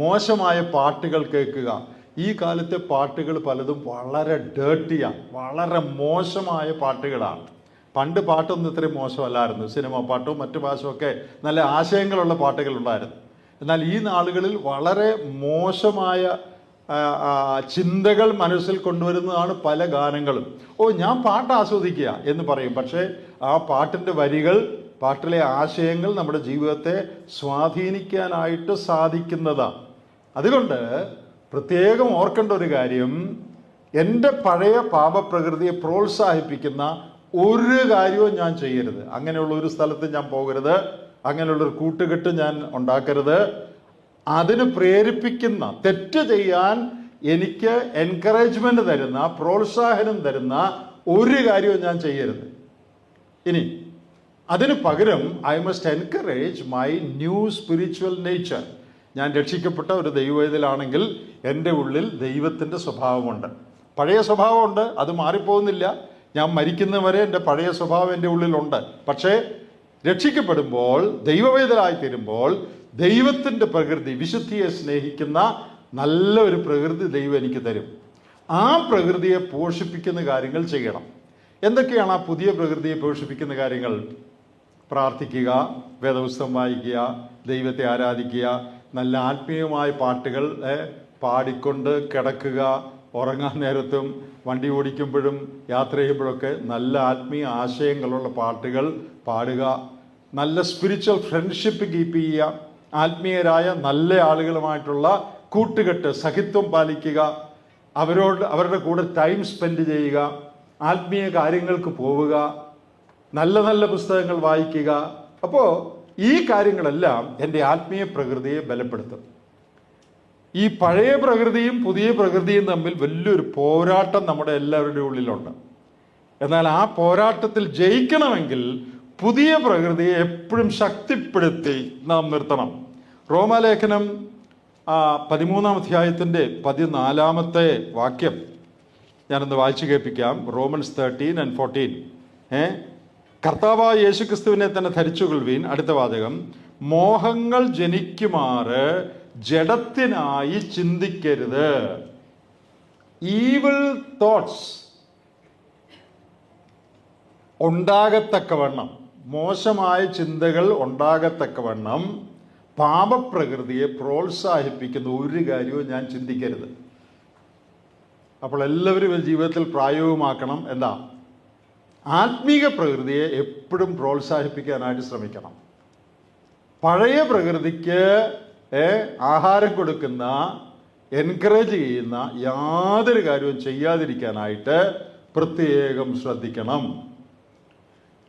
മോശമായ പാട്ടുകൾ കേൾക്കുക. ഈ കാലത്തെ പാട്ടുകൾ പലതും വളരെ ഡേർട്ടിയാണ്, വളരെ മോശമായ പാട്ടുകളാണ്. പണ്ട് പാട്ടൊന്നും ഇത്രയും മോശമല്ലായിരുന്നു. സിനിമ പാട്ടും മറ്റു ഭാഷയൊക്കെ നല്ല ആശയങ്ങളുള്ള പാട്ടുകളുണ്ടായിരുന്നു. എന്നാൽ ഈ നാളുകളിൽ വളരെ മോശമായ ചിന്തകൾ മനസ്സിൽ കൊണ്ടുവരുന്നതാണ് പല ഗാനങ്ങളും. ഞാൻ പാട്ട് ആസ്വദിക്കുക എന്ന് പറയും, പക്ഷേ ആ പാട്ടിൻ്റെ വരികൾ, പാട്ടിലെ ആശയങ്ങൾ നമ്മുടെ ജീവിതത്തെ സ്വാധീനിക്കാനായിട്ട് സാധിക്കുന്നതാണ്. അതുകൊണ്ട് പ്രത്യേകം ഓർക്കേണ്ട ഒരു കാര്യം, എൻ്റെ പഴയ പാപപ്രകൃതിയെ പ്രോത്സാഹിപ്പിക്കുന്ന ഒരു കാര്യവും ഞാൻ ചെയ്യരുത്. അങ്ങനെയുള്ള ഒരു സ്ഥലത്ത് ഞാൻ പോകരുത്, അങ്ങനെയുള്ളൊരു കൂട്ടുകെട്ട് ഞാൻ ഉണ്ടാക്കരുത്. അതിന് പ്രേരിപ്പിക്കുന്ന, തെറ്റ് ചെയ്യാൻ എനിക്ക് എൻകറേജ്മെന്റ് തരുന്ന, പ്രോത്സാഹനം തരുന്ന ഒരു കാര്യവും ഞാൻ ചെയ്യരുത്. ഇനി അതിന് പകരം I must encourage my new spiritual nature. ഞാൻ രക്ഷിക്കപ്പെട്ട ഒരു ദൈവവേദലാണെങ്കിൽ എൻ്റെ ഉള്ളിൽ ദൈവത്തിൻ്റെ സ്വഭാവമുണ്ട്. പഴയ സ്വഭാവമുണ്ട്, അത് മാറിപ്പോകുന്നില്ല. ഞാൻ മരിക്കുന്നവരെ എൻ്റെ പഴയ സ്വഭാവം എൻ്റെ ഉള്ളിലുണ്ട്. പക്ഷേ രക്ഷിക്കപ്പെടുമ്പോൾ, ദൈവവേദലായി തീരുമ്പോൾ ദൈവത്തിൻ്റെ പ്രകൃതി, വിശുദ്ധിയെ സ്നേഹിക്കുന്ന നല്ലൊരു പ്രകൃതി ദൈവം എനിക്ക് തരും. ആ പ്രകൃതിയെ പോഷിപ്പിക്കുന്ന കാര്യങ്ങൾ ചെയ്യണം. എന്തൊക്കെയാണ് ആ പുതിയ പ്രകൃതിയെ പോഷിപ്പിക്കുന്ന കാര്യങ്ങൾ? പ്രാർത്ഥിക്കുക, വേദപുസ്തകം വായിക്കുക, ദൈവത്തെ ആരാധിക്കുക, നല്ല ആത്മീയമായ പാട്ടുകൾ പാടിക്കൊണ്ട് കിടക്കുക, ഉറങ്ങാൻ നേരത്തും വണ്ടി ഓടിക്കുമ്പോഴും യാത്ര ചെയ്യുമ്പോഴൊക്കെ നല്ല ആത്മീയ ആശയങ്ങളുള്ള പാട്ടുകൾ പാടുക, നല്ല സ്പിരിച്വൽ ഫ്രണ്ട്ഷിപ്പ് കീപ്പ് ചെയ്യുക, ആത്മീയരായ നല്ല ആളുകളുമായിട്ടുള്ള കൂട്ടുകെട്ട്, സഹിത്വം പാലിക്കുക, അവരുടെ കൂടെ ടൈം സ്പെൻഡ് ചെയ്യുക, ആത്മീയ കാര്യങ്ങൾക്ക് പോവുക, നല്ല നല്ല പുസ്തകങ്ങൾ വായിക്കുക. അപ്പോൾ ഈ കാര്യങ്ങളെല്ലാം എൻ്റെ ആത്മീയ പ്രകൃതിയെ ബലപ്പെടുത്തും. ഈ പഴയ പ്രകൃതിയും പുതിയ പ്രകൃതിയും തമ്മിൽ വലിയൊരു പോരാട്ടം നമ്മുടെ എല്ലാവരുടെയും ഉള്ളിലുണ്ട്. എന്നാൽ ആ പോരാട്ടത്തിൽ ജയിക്കണമെങ്കിൽ പുതിയ പ്രകൃതിയെ എപ്പോഴും ശക്തിപ്പെടുത്തി നാം നിർത്തണം. റോമാലേഖനം 13-ാം അധ്യായത്തിൻ്റെ 14-ാമത്തെ വാക്യം ഞാനൊന്ന് വായിച്ചു കേൾപ്പിക്കാം. റോമൻസ് 13:14. കർത്താവായ യേശുക്രിസ്തുവിനെ തന്നെ ധരിച്ചുകൊള്ളുവീൻ. അടുത്ത വാചകം, മോഹങ്ങൾ ജനിക്കുമാറ് ജഡത്തിനായി ചിന്തിക്കരുത്. ഈവിൾ തോട്ട്സ് ഉണ്ടാകത്തക്കവണ്ണം, മോശമായ ചിന്തകൾ ഉണ്ടാകത്തക്കവണ്ണം പാപപ്രകൃതിയെ പ്രോത്സാഹിപ്പിക്കുന്ന ഒരു കാര്യവും ഞാൻ ചിന്തിക്കരുത്. അപ്പോൾ എല്ലാവരും ജീവിതത്തിൽ പ്രായോഗികമാക്കണം. എന്താ? ആത്മീക പ്രകൃതിയെ എപ്പോഴും പ്രോത്സാഹിപ്പിക്കാനായിട്ട് ശ്രമിക്കണം. പഴയ പ്രകൃതിക്ക് ആഹാരം കൊടുക്കുന്ന, എൻകറേജ് ചെയ്യുന്ന യാതൊരു കാര്യവും ചെയ്യാതിരിക്കാനായിട്ട് പ്രത്യേകം ശ്രദ്ധിക്കണം.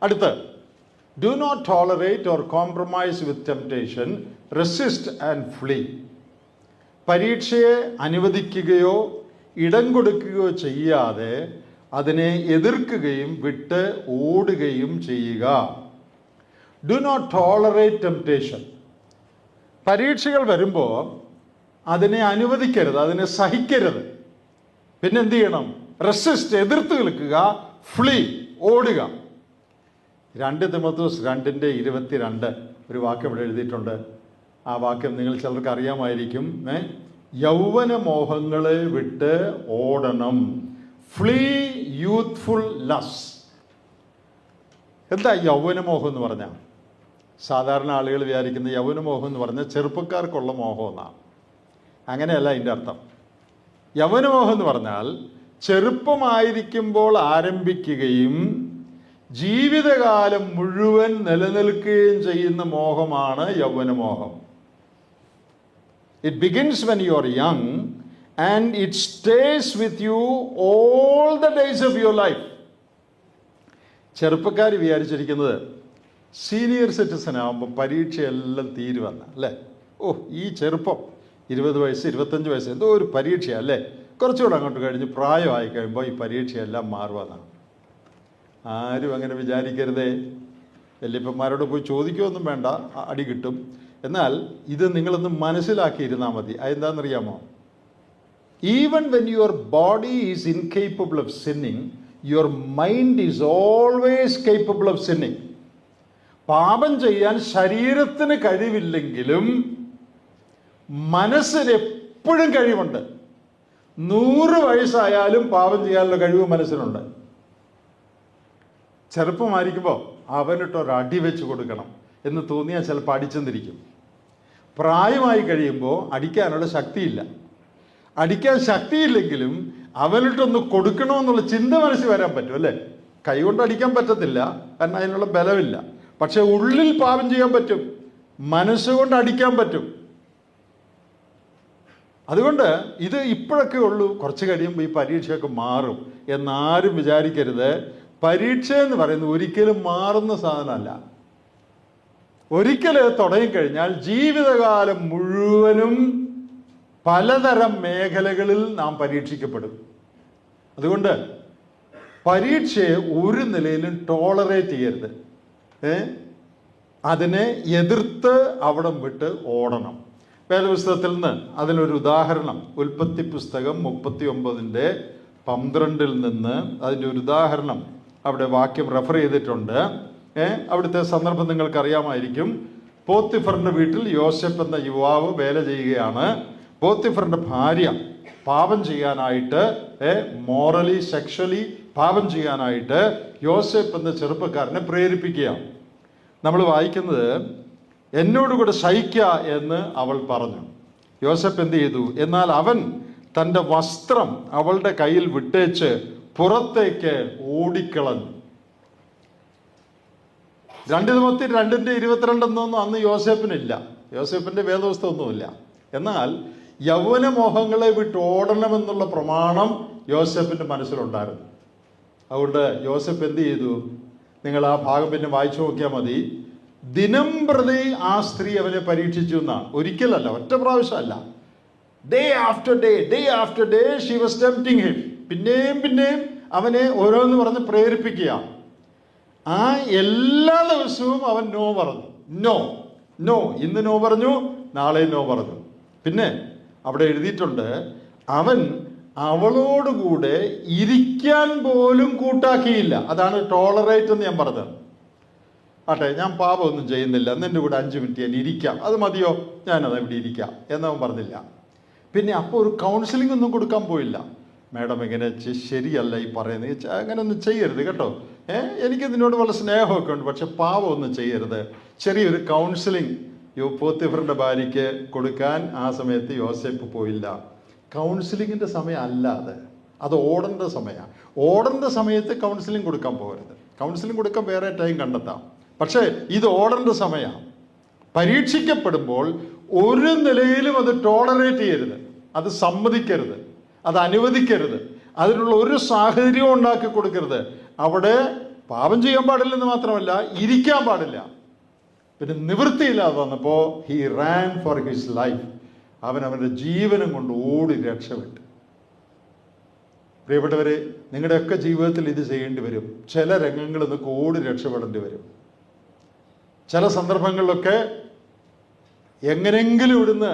അടുത്ത്, do not tolerate or compromise with temptation, resist and flee. പരീക്ഷയെ അനുവദിക്കുകയോ ഇടം കൊടുക്കുകയോ ചെയ്യാതെ അതിനെ എതിർക്കുകയും വിട്ട് ഓടുകയും ചെയ്യുക. Do not tolerate temptation. പരീക്ഷകൾ വരുമ്പോൾ അതിനെ അനുവദിക്കരുത്, അതിനെ സഹിക്കരുത്. പിന്നെന്ത് ചെയ്യണം? റെസിസ്റ്റ്, എതിർത്ത് നിൽക്കുക. ഫ്ലീ, ഓടുക. 2 തിമോഥെയോസ് 2:22 ഒരു വാക്യം ഇവിടെ എഴുതിയിട്ടുണ്ട്. ആ വാക്യം നിങ്ങൾ ചിലർക്ക് അറിയാമായിരിക്കും. യൗവന മോഹങ്ങളെ വിട്ട് ഓടണം. Flee youthful lust. എന്താ യൗവനമോഹം എന്ന് പറഞ്ഞാൽ? സാധാരണ ആളുകൾ വിചാരിക്കുന്ന യൗവനമോഹം എന്ന് പറഞ്ഞാൽ ചെറുപ്പക്കാർക്കുള്ള മോഹം എന്നാണ്. അങ്ങനെയല്ല അതിൻ്റെ അർത്ഥം. യൗവനമോഹം എന്ന് പറഞ്ഞാൽ ചെറുപ്പമായിരിക്കുമ്പോൾ ആരംഭിക്കുകയും ജീവിതകാലം മുഴുവൻ നിലനിൽക്കുകയും ചെയ്യുന്ന മോഹമാണ് യൗവനമോഹം. It begins when you are young and it stays with you all the days of your life. ചെറുപ്പക്കാർ വിചാരിച്ചിരിക്കുന്നത് സീനിയർ സിറ്റിസൺ ആകുമ്പോൾ പരീക്ഷയെല്ലാം തീരുവന്ന അല്ലേ? ഈ ചെറുപ്പം 20 വയസ്സ് 25 വയസ്സ് എന്തോ ഒരു പരീക്ഷയാണ് അല്ലേ? കുറച്ചുകൂടെ അങ്ങോട്ട് കഴിഞ്ഞ് പ്രായമായി കഴിയുമ്പോൾ ഈ പരീക്ഷയെല്ലാം മാറുവന്നാണ്. ആരും അങ്ങനെ വിചാരിക്കരുതേ. വല്യപ്പന്മാരോട് പോയി ചോദിക്കുകയൊന്നും വേണ്ട, അടി കിട്ടും. എന്നാൽ ഇത് നിങ്ങളൊന്ന് മനസ്സിലാക്കിയിരുന്നാൽ മതി. അതെന്താണെന്നറിയാമോ? Even when your body is incapable of sinning, your mind is always capable of sinning. പാപം ചെയ്യാൻ ശരീരത്തിന് കഴിവില്ലെങ്കിലും മനസ്സിന് എപ്പോഴും കഴിവുണ്ട്. 100 വയസ്സായാലും പാപം ചെയ്യാനുള്ള കഴിവ് മനസ്സിനുണ്ട്. ചെറുപ്പമായിരിക്കുമ്പോൾ അവനിട്ടൊരടി വെച്ച് കൊടുക്കണം എന്ന് തോന്നിയാൽ ചിലപ്പോൾ അടിച്ചെന്നിരിക്കും. പ്രായമായി കഴിയുമ്പോൾ അടിക്കാനുള്ള ശക്തിയില്ല. അടിക്കാൻ ശക്തിയില്ലെങ്കിലും അവനിട്ടൊന്ന് കൊടുക്കണമെന്നുള്ള ചിന്ത മനസ്സിൽ വരാൻ പറ്റും അല്ലേ? കൈകൊണ്ട് അടിക്കാൻ പറ്റത്തില്ല, കാരണം അതിനുള്ള ബലമില്ല. പക്ഷെ ഉള്ളിൽ പാപം ചെയ്യാൻ പറ്റും, മനസ്സുകൊണ്ട് അടിക്കാൻ പറ്റും. അതുകൊണ്ട് ഇത് ഇപ്പോഴൊക്കെ ഉള്ളൂ, കുറച്ച് കഴിയുമ്പോൾ ഈ പരീക്ഷയൊക്കെ മാറും എന്നാരും വിചാരിക്കരുത്. പരീക്ഷ എന്ന് പറയുന്നത് ഒരിക്കലും മാറുന്ന സാധനമല്ല. ഒരിക്കൽ തുടങ്ങിക്കഴിഞ്ഞാൽ ജീവിതകാലം മുഴുവനും പലതരം മേഖലകളിൽ നാം പരീക്ഷിക്കപ്പെടും. അതുകൊണ്ട് പരീക്ഷയെ ഒരു നിലയിലും ടോളറേറ്റ് ചെയ്യരുത്. അതിനെ എതിർത്ത് അവിടം വിട്ട് ഓടണം. വേദപുസ്തകത്തിൽ നിന്ന് അതിനൊരു ഉദാഹരണം ഉൽപ്പത്തി പുസ്തകം 39:12 നിന്ന് അതിൻ്റെ ഒരു ഉദാഹരണം അവിടെ വാക്യം റെഫർ ചെയ്തിട്ടുണ്ട്. അവിടുത്തെ സന്ദർഭം നിങ്ങൾക്ക് അറിയാമായിരിക്കും. പോത്തിഫറിന്റെ വീട്ടിൽ യോസെഫ് എന്ന യുവാവ് വേല ചെയ്യുകയാണ്. പോത്തിഫറിന്റെ ഭാര്യ പാപം ചെയ്യാനായിട്ട്, മോറലി സെക്ഷലി പാപം ചെയ്യാനായിട്ട് യോസെഫ് എന്ന ചെറുപ്പക്കാരനെ പ്രേരിപ്പിക്കുകയാണ്. നമ്മൾ വായിക്കുന്നത്, എന്നോടുകൂടെ സഹിക്കുക എന്ന് അവൾ പറഞ്ഞു. യോസെഫ് എന്ത് ചെയ്തു? എന്നാൽ അവൻ തൻ്റെ വസ്ത്രം അവളുടെ കയ്യിൽ വിട്ടേച്ച് പുറത്തേക്ക് ഓടിക്കളഞ്ഞു. 2 തിമോത്തി 2:22 അന്ന് യോസെഫിനില്ല, യോസെഫിൻ്റെ വേദപുസ്തകമൊന്നുമില്ല. എന്നാൽ യൗവനമോഹങ്ങളെ വിട്ട് ഓടണമെന്നുള്ള പ്രമാണം യോസെഫിൻ്റെ മനസ്സിലുണ്ടായിരുന്നു. അതുകൊണ്ട് യോസെഫ് എന്ത് ചെയ്തു? നിങ്ങൾ ആ ഭാഗം പിന്നെ വായിച്ചു നോക്കിയാൽ മതി. ദിനം പ്രതി ആ സ്ത്രീ അവനെ പരീക്ഷിച്ചു എന്നാ. ഒരിക്കലല്ല, ഒറ്റ പ്രാവശ്യമല്ല. Day after day she was tempting him. പിന്നെയും അവനെ ഓരോന്ന് പറഞ്ഞ് പ്രേരിപ്പിക്കുക. ആ എല്ലാ ദിവസവും അവൻ നോ പറഞ്ഞു. നോ ഇന്ന് നോ പറഞ്ഞു, നാളെ നോ പറഞ്ഞു. പിന്നെ അവിടെ എഴുതിയിട്ടുണ്ട്, അവൻ അവളോടുകൂടെ ഇരിക്കാൻ പോലും കൂട്ടാക്കിയില്ല. അതാണ് ടോളറേറ്റ് എന്ന് ഞാൻ പറഞ്ഞത്. ആട്ടെ, ഞാൻ പാപമൊന്നും ചെയ്യുന്നില്ല, നിൻ്റെ കൂടെ 5 മിനിറ്റ് ഞാൻ ഇരിക്കാം, അത് മതിയോ, ഞാനത് ഇവിടെ ഇരിക്കാം എന്നവൻ പറഞ്ഞില്ല. പിന്നെ അപ്പോൾ ഒരു കൗൺസിലിംഗ് ഒന്നും കൊടുക്കാൻ പോയില്ല. മാഡം ഇങ്ങനെ ശരിയല്ല ഈ പറയുന്നത്, അങ്ങനെ ഒന്നും ചെയ്യരുത് കേട്ടോ, എനിക്ക് നിന്നോട് വളരെ സ്നേഹമൊക്കെ ഉണ്ട്, പക്ഷെ പാവമൊന്നും ചെയ്യരുത്. ചെറിയൊരു കൗൺസിലിംഗ് പോത്തിഫറിൻ്റെ ഭാര്യയ്ക്ക് കൊടുക്കാൻ ആ സമയത്ത് യോസേഫ് പോയില്ല. കൗൺസിലിങ്ങിൻ്റെ സമയം അല്ല അത് ഓടേണ്ട സമയമാണ്. ഓടേണ്ട സമയത്ത് കൗൺസിലിംഗ് കൊടുക്കാൻ പോകരുത്. കൗൺസിലിംഗ് കൊടുക്കാൻ വേറെ ടൈം കണ്ടെത്താം, പക്ഷേ ഇത് ഓടേണ്ട സമയമാണ്. പരീക്ഷിക്കപ്പെടുമ്പോൾ ഒരു നിലയിലും അത് ടോളറേറ്റ് ചെയ്യരുത്, അത് സമ്മതിക്കരുത്, അത് അനുവദിക്കരുത്, അതിനുള്ള ഒരു സാഹചര്യവും ഉണ്ടാക്കി കൊടുക്കരുത്. അവിടെ പാപം ചെയ്യാൻ പാടില്ലെന്ന് മാത്രമല്ല, ഇരിക്കാൻ പാടില്ല. പിന്നെ നിവൃത്തിയില്ലാതെ വന്നപ്പോൾ he Rann for his life. അവൻ്റെ ജീവനം കൊണ്ട് ഓടി രക്ഷപ്പെട്ടു. പ്രിയപ്പെട്ടവരെ, നിങ്ങളുടെയൊക്കെ ജീവിതത്തിൽ ഇത് ചെയ്യേണ്ടി വരും. ചില രംഗങ്ങളിൽ നിന്നൊക്കെ ഓടി രക്ഷപ്പെടേണ്ടി വരും. ചില സന്ദർഭങ്ങളിലൊക്കെ എങ്ങനെങ്കിലും ഇവിടുന്ന്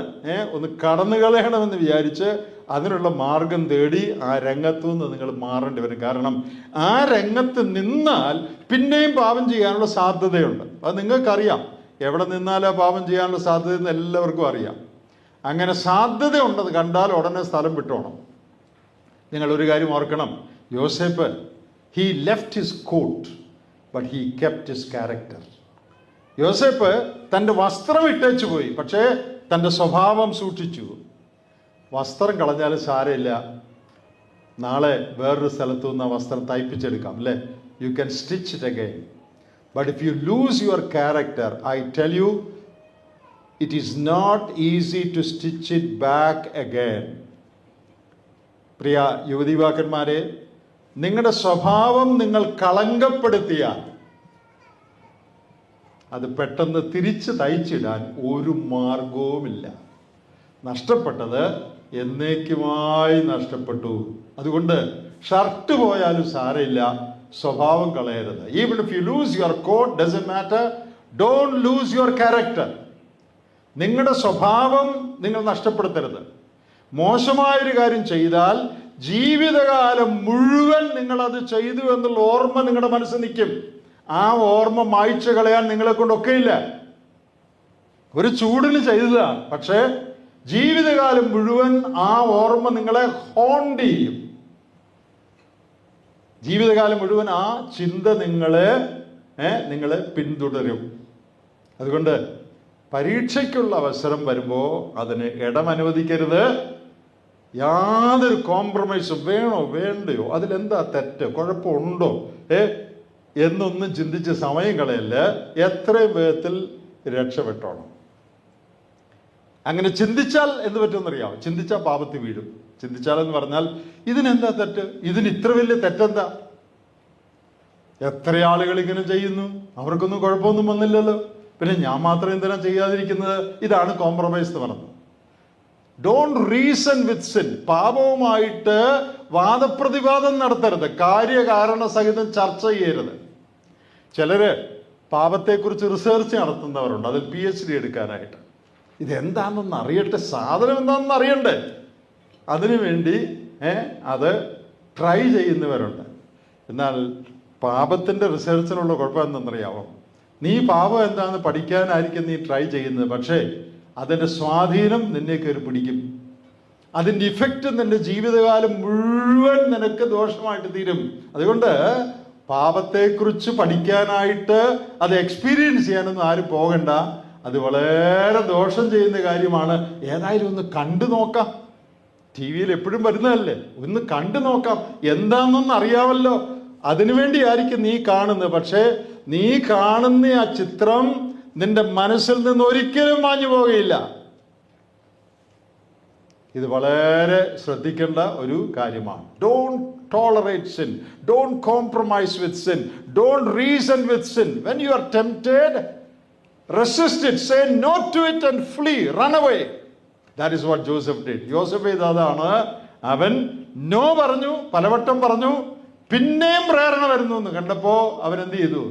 ഒന്ന് കടന്നു കളയണമെന്ന് വിചാരിച്ച് അതിനുള്ള മാർഗം തേടി ആ രംഗത്തു നിന്ന് നിങ്ങൾ മാറേണ്ടി വരും. കാരണം ആ രംഗത്ത് നിന്നാൽ പിന്നെയും പാപം ചെയ്യാനുള്ള സാധ്യതയുണ്ട്. അത് നിങ്ങൾക്കറിയാം, എവിടെ നിന്നാലാ പാപം ചെയ്യാനുള്ള സാധ്യത എന്ന് എല്ലാവർക്കും അറിയാം. അങ്ങനെ സാധ്യത ഉണ്ടെന്ന് കണ്ടാൽ ഉടനെ സ്ഥലം വിട്ടോണം. നിങ്ങളൊരു കാര്യം ഓർക്കണം, Yosef he left his coat but he kept his character. Yosef തൻ്റെ വസ്ത്രം ഇട്ടേച്ചു പോയി, പക്ഷേ തൻ്റെ സ്വഭാവം സൂക്ഷിച്ചു. വസ്ത്രം കളഞ്ഞാലും സാരമില്ല, നാളെ വേറൊരു സ്ഥലത്തു നിന്ന് വസ്ത്രം തയ്പ്പിച്ചെടുക്കാം, അല്ലേ? You can stitch it again. But if you lose your character, I tell you, it is not easy to stitch it back again. പ്രിയ യുവതീവാക്കന്മാരെ, നിങ്ങളുടെ സ്വഭാവം നിങ്ങൾ കളങ്കപ്പെടുത്തിയാൽ അത് പെട്ടെന്ന് തിരിച്ച് തയ്ച്ചിടാൻ ഒരു മാർഗവുമില്ല. നഷ്ടപ്പെട്ടത് എന്നേക്കുമായി നഷ്ടപ്പെട്ടു. അതുകൊണ്ട് ഷർട്ട് പോയാലും സാരമില്ല, സ്വഭാവം കളയരുത്. Even if you lose your coat, doesn't matter, don't lose your character. നിങ്ങളുടെ സ്വഭാവം നിങ്ങൾ നഷ്ടപ്പെടുത്തരുത്. മോശമായൊരു കാര്യം ചെയ്താൽ ജീവിതകാലം മുഴുവൻ നിങ്ങളത് ചെയ്തു എന്നുള്ള ഓർമ്മ നിങ്ങളുടെ മനസ്സിൽ നിൽക്കും. ആ ഓർമ്മ മായ്ച്ചു കളയാൻ നിങ്ങളെ കൊണ്ടൊക്കെയില്ല. ഒരു ചൂടിന് ചെയ്തതാണ്, പക്ഷേ ജീവിതകാലം മുഴുവൻ ആ ഓർമ്മ നിങ്ങളെ ഹോണ്ട് ചെയ്യും. ജീവിതകാലം മുഴുവൻ ആ ചിന്ത നിങ്ങളെ പിന്തുടരും. അതുകൊണ്ട് പരീക്ഷയ്ക്കുള്ള അവസരം വരുമ്പോൾ അതിന് ഇടമനുവദിക്കരുത്. യാതൊരു കോംപ്രമൈസും വേണോ വേണ്ടയോ, അതിലെന്താ തെറ്റ്, കുഴപ്പമുണ്ടോ എന്നൊന്നും ചിന്തിച്ച് സമയം കളയല്ല. എത്രയും വേഗത്തിൽ രക്ഷപ്പെട്ടോണം. അങ്ങനെ ചിന്തിച്ചാൽ എന്ത് പറ്റുമെന്നറിയാമോ? ചിന്തിച്ചാൽ പാപത്തിൽ വീഴും. ചിന്തിച്ചാലെന്ന് പറഞ്ഞാൽ ഇതിനെന്താ തെറ്റ്, ഇതിന് ഇത്ര വലിയ തെറ്റെന്താ, എത്ര ആളുകൾ ഇങ്ങനെ ചെയ്യുന്നു, അവർക്കൊന്നും കുഴപ്പമൊന്നും വന്നില്ലല്ലോ, പിന്നെ ഞാൻ മാത്രം എന്തിനാ ചെയ്യാതിരിക്കുന്നത്? ഇതാണ് കോംപ്രമൈസ് എന്ന് പറഞ്ഞത്. Don't reason with sin. പാപവുമായിട്ട് വാദപ്രതിവാദം നടത്തരുത്, കാര്യകാരണ സഹിതം ചർച്ച ചെയ്യരുത്. ചിലര് പാപത്തെക്കുറിച്ച് റിസർച്ച് നടത്തുന്നവരുണ്ട്, അതിൽ PhD എടുക്കാനായിട്ട്. ഇതെന്താണെന്ന് അറിയട്ടെ, സാധനം എന്താണെന്ന് അറിയണ്ടേ, അതിനുവേണ്ടി അത് ട്രൈ ചെയ്യുന്നവരുണ്ട്. എന്നാൽ പാപത്തിൻ്റെ റിസർച്ചിനുള്ള കുഴപ്പം എന്തെന്നറിയാമോ? നീ പാപം എന്താണെന്ന് പഠിക്കാനായിരിക്കും നീ ട്രൈ ചെയ്യുന്നത്, പക്ഷേ അതിൻ്റെ സ്വാധീനം നിന്നെ കയറി പിടിക്കും. അതിൻ്റെ ഇഫക്റ്റ് നിന്റെ ജീവിതകാലം മുഴുവൻ നിനക്ക് ദോഷമായിട്ട് തീരും. അതുകൊണ്ട് പാപത്തെക്കുറിച്ച് പഠിക്കാനായിട്ട് അത് എക്സ്പീരിയൻസ് ചെയ്യാനൊന്നും ആരും പോകണ്ട. അത് വളരെ ദോഷം ചെയ്യുന്ന കാര്യമാണ്. ഏതായാലും ഒന്ന് കണ്ടു നോക്കാം. TV-യിൽ എപ്പോഴും വരുന്നതല്ലേ, ഒന്ന് കണ്ടു നോക്കാം, എന്താണെന്നൊന്ന് അറിയാമല്ലോ. അതിനുവേണ്ടി ആയിരിക്കും നീ കാണുന്നത്. പക്ഷേ നീ കാണുന്ന ആ ചിത്രം നിന്റെ മനസ്സിൽ നിന്ന് ഒരിക്കലും മാഞ്ഞു പോകുകയില്ല. ഇത് വളരെ ശ്രദ്ധിക്കേണ്ട ഒരു കാര്യമാണ്. Don't tolerate sin, don't compromise with sin, don't reason with sin. When you are tempted, resist it, say no to it and flee, run away. That is what Joseph did. Joseph ചെയ്തതാണ്. അവൻ no പറഞ്ഞു, പലവട്ടം പറഞ്ഞു, പിന്നെയും പ്രേരണ വരുന്നു എന്ന് കണ്ടപ്പോ അവൻ എന്ത് ചെയ്തു?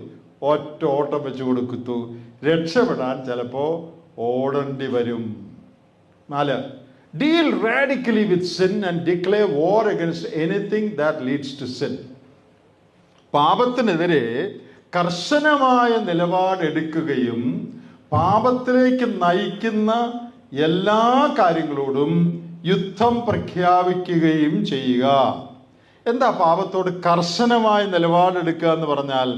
ഒറ്റ ഓട്ടം വെച്ച് കൊടുത്തു. രക്ഷപ്പെടാൻ ചിലപ്പോ ഓടേണ്ടി വരും. 4, deal radically with sin and declare war against anything that leads to sin. പാപത്തിനെതിരെ കർശനമായ നിലപാടെടുക്കുകയും പാപത്തിലേക്ക് നയിക്കുന്ന എല്ലാ കാര്യങ്ങളോടും യുദ്ധം പ്രഖ്യാപിക്കുകയും ചെയ്യുക. എന്താ പാപത്തോട് കർശനമായ നിലപാടെടുക്കുക എന്ന് പറഞ്ഞാൽ?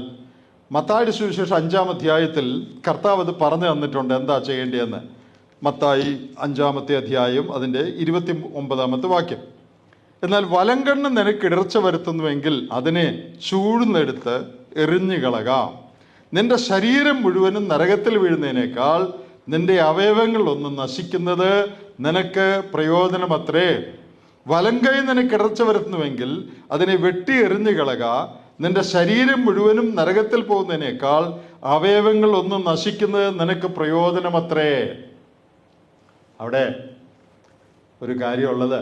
മത്തായിയുടെ സുവിശേഷം 5-ാം അധ്യായത്തിൽ കർത്താവ് അത് പറഞ്ഞു തന്നിട്ടുണ്ട് എന്താ ചെയ്യേണ്ടതെന്ന്. മത്തായി 5-ാമത്തെ അധ്യായം അതിൻ്റെ 29-ാമത്തെ വാക്യം. എന്നാൽ വലങ്കണ്ണ് നിനക്ക് ഇടർച്ച വരുത്തുന്നുവെങ്കിൽ അതിനെ ചൂഴ്ന്നെടുത്ത് എറിഞ്ഞു കളക. നിന്റെ ശരീരം മുഴുവനും നരകത്തിൽ വീഴുന്നതിനേക്കാൾ നിന്റെ അവയവങ്ങളിലൊന്നും നശിക്കുന്നത് നിനക്ക് പ്രയോജനമത്രേ. വലങ്കൈ നിനക്ക് ഇടർച്ച വരുത്തുന്നുവെങ്കിൽ അതിനെ വെട്ടി എറിഞ്ഞു കളക. നിന്റെ ശരീരം മുഴുവനും നരകത്തിൽ പോകുന്നതിനേക്കാൾ അവയവങ്ങൾ ഒന്നും നശിക്കുന്നത് നിനക്ക് പ്രയോജനമത്രേ. അവിടെ ഒരു കാര്യമുള്ളത്,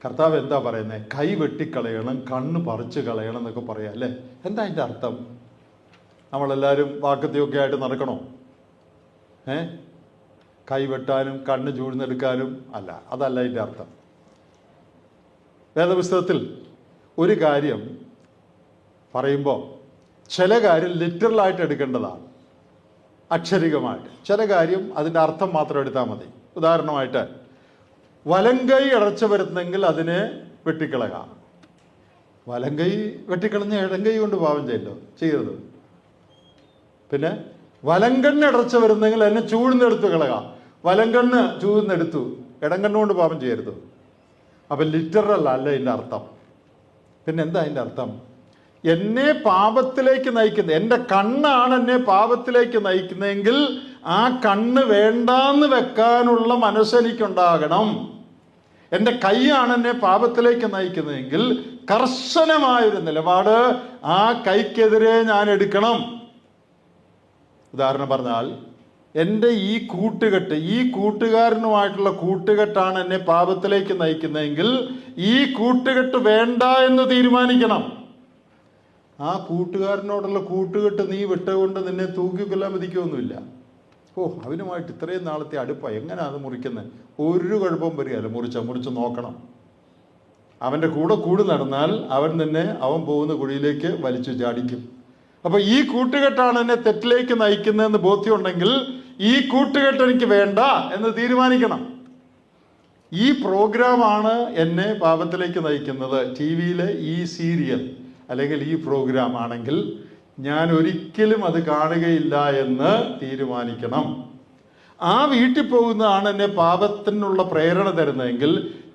കർത്താവ് എന്താ പറയുന്നത്? കൈ വെട്ടിക്കളയണം, കണ്ണ് പറിച്ചു കളയണം എന്നൊക്കെ പറയാം അല്ലേ? എന്താ അതിൻ്റെ അർത്ഥം? നമ്മളെല്ലാവരും വാക്കത്തിയൊക്കെ ആയിട്ട് നടക്കണോ? കൈ വെട്ടാനും കണ്ണ് ചൂഴ്ന്നെടുക്കാനും അല്ല, അതല്ല അതിൻ്റെ അർത്ഥം. വേദപുസ്തകത്തിൽ ഒരു കാര്യം പറയുമ്പോൾ ചില കാര്യം ലിറ്ററലായിട്ട് എടുക്കേണ്ടതാണ്, അക്ഷരികമായിട്ട്. ചില കാര്യം അതിൻ്റെ അർത്ഥം മാത്രം എടുത്താൽ മതി. ഉദാഹരണമായിട്ട്, വലങ്കൈ ഇടർച്ച വരുത്തുന്നെങ്കിൽ അതിനെ വെട്ടിക്കളക. വലങ്കൈ വെട്ടിക്കളഞ്ഞ ഇടങ്കൈ കൊണ്ട് പാപം ചെയ്യരുത്. പിന്നെ വലങ്കണ്ണ് ഇടർച്ച വരുന്നെങ്കിൽ അതിനെ ചൂഴ്ന്നെടുത്ത് കളക. വലങ്കണ്ണ് ചൂഴ്ന്നെടുത്തു, ഇടങ്കണ്ണുകൊണ്ട് പാപം ചെയ്യരുത്. അപ്പം ലിറ്ററൽ അല്ല ഇതിൻ്റെ അർത്ഥം. പിന്നെ എന്താ അതിൻ്റെ അർത്ഥം? എന്നെ പാപത്തിലേക്ക് നയിക്കുന്ന, എൻ്റെ കണ്ണാണ് എന്നെ പാപത്തിലേക്ക് നയിക്കുന്നതെങ്കിൽ ആ കണ്ണ് വേണ്ടാന്ന് വെക്കാനുള്ള മനസ്സെനിക്കുണ്ടാകണം. എൻ്റെ കൈയാണ് എന്നെ പാപത്തിലേക്ക് നയിക്കുന്നതെങ്കിൽ കർശനമായൊരു നിലപാട് ആ കൈക്കെതിരെ ഞാൻ എടുക്കണം. ഉദാഹരണം പറഞ്ഞാൽ, എൻ്റെ ഈ കൂട്ടുകെട്ട്, ഈ കൂട്ടുകാരനുമായിട്ടുള്ള കൂട്ടുകെട്ടാണ് എന്നെ പാപത്തിലേക്ക് നയിക്കുന്നതെങ്കിൽ ഈ കൂട്ടുകെട്ട് വേണ്ട എന്ന് തീരുമാനിക്കണം. ആ കൂട്ടുകാരനോടുള്ള കൂട്ടുകെട്ട് നീ വിട്ടുകൊണ്ട് നിന്നെ തൂക്കിക്കൊല്ലാൻ വിധിക്കുകയൊന്നുമില്ല. അവനുമായിട്ട് ഇത്രയും നാളത്തെ അടുപ്പം എങ്ങനെ അത് മുറിക്കുന്നത്? ഒരു കുഴപ്പവും വരികയല്ല. മുറിച്ച് നോക്കണം. അവൻ്റെ കൂടെ നടന്നാൽ അവൻ പോകുന്ന കുഴിയിലേക്ക് വലിച്ചു ചാടിക്കും. അപ്പൊ ഈ കൂട്ടുകെട്ടാണ് എന്നെ തെറ്റിലേക്ക് നയിക്കുന്നതെന്ന് ബോധ്യമുണ്ടെങ്കിൽ ഈ കൂട്ടുകെട്ട് എനിക്ക് വേണ്ട എന്ന് തീരുമാനിക്കണം. ഈ പ്രോഗ്രാമാണ് എന്നെ പാപത്തിലേക്ക് നയിക്കുന്നത്. ടി വിയിലെ ഈ സീരിയൽ അല്ലെങ്കിൽ ഈ പ്രോഗ്രാം ആണെങ്കിൽ ഞാൻ ഒരിക്കലും അത് കാണുകയില്ല എന്ന് തീരുമാനിക്കണം. ആ വീട്ടിൽ പോകുന്നതാണ് എന്നെ പാപത്തിനുള്ള പ്രേരണ തരുന്നതെങ്കിൽ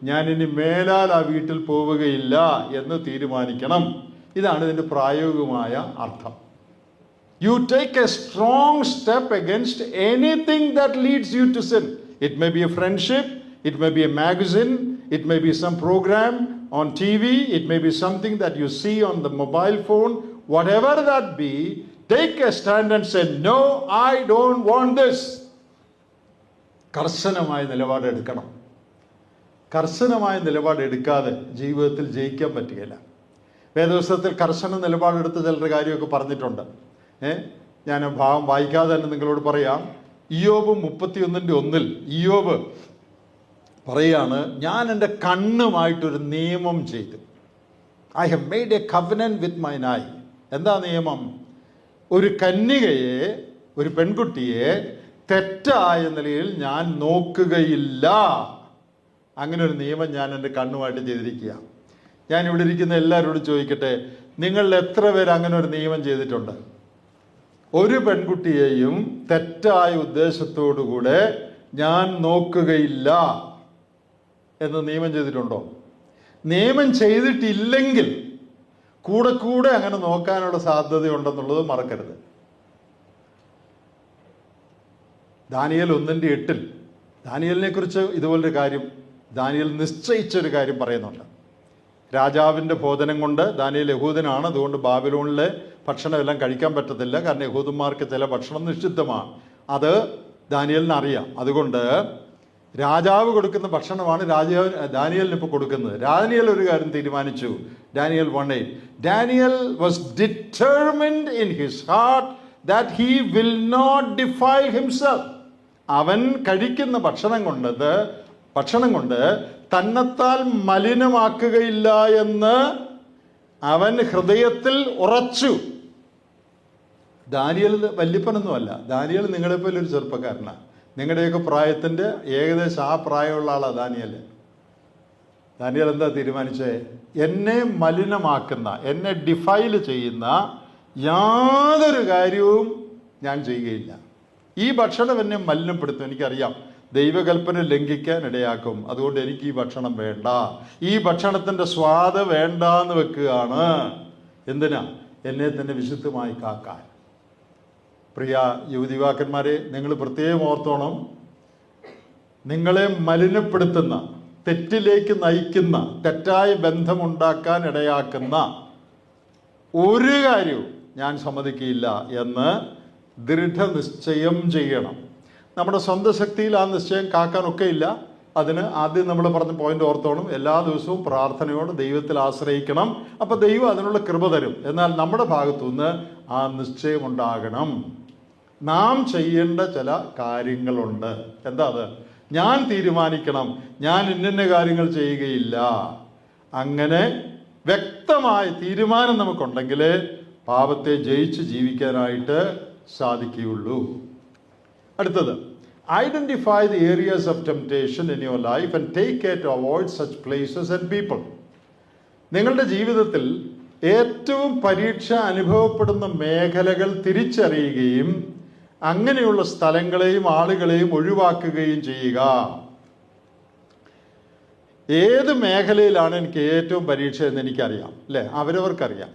ഞാൻ ഇനി മേലാൽ ആ വീട്ടിൽ പോവുകയില്ല എന്ന് തീരുമാനിക്കണം. ഇതാണ് ഇതിൻ്റെ പ്രായോഗികമായ അർത്ഥം. You take a strong step against anything that leads you to sin. It may be a friendship, it may be a magazine, it may be some program on TV, it may be something that you see on the mobile phone, whatever that be, take a stand and say, no, I don't want this. കർശനമായ നിലപാടെടുക്കണം. കർശനമായ നിലപാടെടുക്കാതെ ജീവിതത്തിൽ ജയിക്കാൻ പറ്റുകയില്ല. വേദപുസ്തകത്തിൽ കർശന നിലപാടെടുത്ത ചിലരുടെ കാര്യമൊക്കെ പറഞ്ഞിട്ടുണ്ട്. ഞാൻ ഭാവം വായിക്കാതെ തന്നെ നിങ്ങളോട് പറയാം. ഇയ്യോബ് 31:1 ഇയ്യോബ് പറയാണ്, ഞാൻ എൻ്റെ കണ്ണുമായിട്ടൊരു നിയമം ചെയ്തു. I have made A covenant with mine I. എന്താ നിയമം? ഒരു കന്യകയെ, ഒരു പെൺകുട്ടിയെ തെറ്റായ നിലയിൽ ഞാൻ നോക്കുകയില്ല. അങ്ങനെ ഒരു നിയമം ഞാൻ എൻ്റെ കണ്ണുമായിട്ട് ചെയ്തിരിക്കുക. ഞാൻ ഇവിടെ ഇരിക്കുന്ന എല്ലാവരോടും ചോദിക്കട്ടെ, നിങ്ങളിൽ എത്ര പേര് അങ്ങനെ ഒരു നിയമം ചെയ്തിട്ടുണ്ട്? ഒരു പെൺകുട്ടിയെയും തെറ്റായ ഉദ്ദേശത്തോടുകൂടെ ഞാൻ നോക്കുകയില്ല എന്ന് നിയമം ചെയ്തിട്ടുണ്ടോ? നിയമം ചെയ്തിട്ടില്ലെങ്കിൽ കൂടെ അങ്ങനെ നോക്കാനുള്ള സാധ്യതയുണ്ടെന്നുള്ളത് മറക്കരുത്. ദാനിയേൽ 1:8 ദാനിയേലിനെ കുറിച്ച് ഇതുപോലൊരു കാര്യം ദാനിയേൽ നിശ്ചയിച്ചൊരു കാര്യം പറയുന്നുണ്ട്. രാജാവിൻ്റെ ഭോജനം കൊണ്ട്, ദാനിയേൽ യഹൂദനാണ്, അതുകൊണ്ട് ബാബിലോണിലെ ഭക്ഷണമെല്ലാം കഴിക്കാൻ പറ്റത്തില്ല. കാരണം യഹൂദന്മാർക്ക് ചില ഭക്ഷണം നിഷിദ്ധമാണ്. അത് ദാനിയേലിന് അറിയാം. അതുകൊണ്ട് രാജാവ് കൊടുക്കുന്ന ഭക്ഷണമാണ് ദാനിയേലിന് ഇപ്പോൾ കൊടുക്കുന്നത്. ദാനിയേൽ ഒരു കാര്യം തീരുമാനിച്ചു. Daniel 1:8. Daniel was determined in his heart that he will not defile himself. അവൻ കഴിക്കുന്ന ഭക്ഷണം കൊണ്ട് തന്നെത്താൽ മലിനമാക്കുകയില്ല എന്ന് അവൻ ഹൃദയത്തിൽ ഉറച്ചു. ദാനിയേൽ വല്യപ്പനൊന്നുമല്ല. ദാനിയേൽ നിങ്ങളെപ്പോലെ ഒരു ചെറുപ്പക്കാരനാണ്. നിങ്ങളുടെയൊക്കെ പ്രായത്തിൻ്റെ ഏകദേശം ആ പ്രായമുള്ള ആളാണ് ദാനിയേൽ. ദാനിയേൽ എന്താ തീരുമാനിച്ചേ? എന്നെ മലിനമാക്കുന്ന, എന്നെ ഡിഫൈൽ ചെയ്യുന്ന യാതൊരു കാര്യവും ഞാൻ ചെയ്യുകയില്ല. ഈ ഭക്ഷണം എന്നെ മലിനപ്പെടുത്തും. എനിക്കറിയാം, ദൈവകൽപ്പന ലംഘിക്കാൻ ഇടയാക്കും. അതുകൊണ്ട് എനിക്ക് ഈ ഭക്ഷണം വേണ്ട. ഈ ഭക്ഷണത്തിൻ്റെ സ്വാദ് വേണ്ടാന്ന് വെക്കുകയാണ്. എന്തിനാ? എന്നെ തന്നെ വിശുദ്ധമായി കാക്കാൻ. പ്രിയ യുവതിവാക്കന്മാരെ, നിങ്ങൾ പ്രത്യേകം ഓർത്തോണം. നിങ്ങളെ മലിനപ്പെടുത്തുന്ന, തെറ്റിലേക്ക് നയിക്കുന്ന, തെറ്റായ ബന്ധമുണ്ടാക്കാൻ ഇടയാക്കുന്ന ഒരു കാര്യവും ഞാൻ സമ്മതിക്കില്ല എന്ന് ദൃഢനിശ്ചയം ചെയ്യണം. നമ്മുടെ സ്വന്തം ശക്തിയിൽ ആ നിശ്ചയം കാക്കാനൊക്കെ ഇല്ല. അതിന് ആദ്യം നമ്മൾ പറഞ്ഞ പോയിന്റ് ഓർത്തോണം. എല്ലാ ദിവസവും പ്രാർത്ഥനയോട് ദൈവത്തിൽ ആശ്രയിക്കണം. അപ്പോൾ ദൈവം അതിനുള്ള കൃപ തരും. എന്നാൽ നമ്മുടെ ഭാഗത്തുനിന്ന് ആ നിശ്ചയമുണ്ടാകണം. നാം ചെയ്യേണ്ട ചില കാര്യങ്ങളുണ്ട്. എന്താ അത്? ഞാൻ തീരുമാനിക്കണം, ഞാൻ ഇന്ന കാര്യങ്ങൾ ചെയ്യുകയില്ല. അങ്ങനെ വ്യക്തമായ തീരുമാനം നമുക്കുണ്ടെങ്കിൽ പാപത്തെ ജയിച്ച് ജീവിക്കാനായിട്ട് സാധിക്കുകയുള്ളൂ. അടുത്തത്, identify the areas of temptation in your life and take care to avoid such places and people. നിങ്ങളുടെ ജീവിതത്തിൽ ഏറ്റവും പരീക്ഷ അനുഭവപ്പെടുന്ന മേഖലകൾ തിരിച്ചറിയുകയും അങ്ങനെയുള്ള സ്ഥലങ്ങളെയും ആളുകളെയും ഒഴിവാക്കുകയും ചെയ്യുക. ഏത് മേഖലയിലാണ് എനിക്ക് ഏറ്റവും പരീക്ഷ എന്ന് എനിക്കറിയാം, അല്ലേ? അവരവർക്കറിയാം.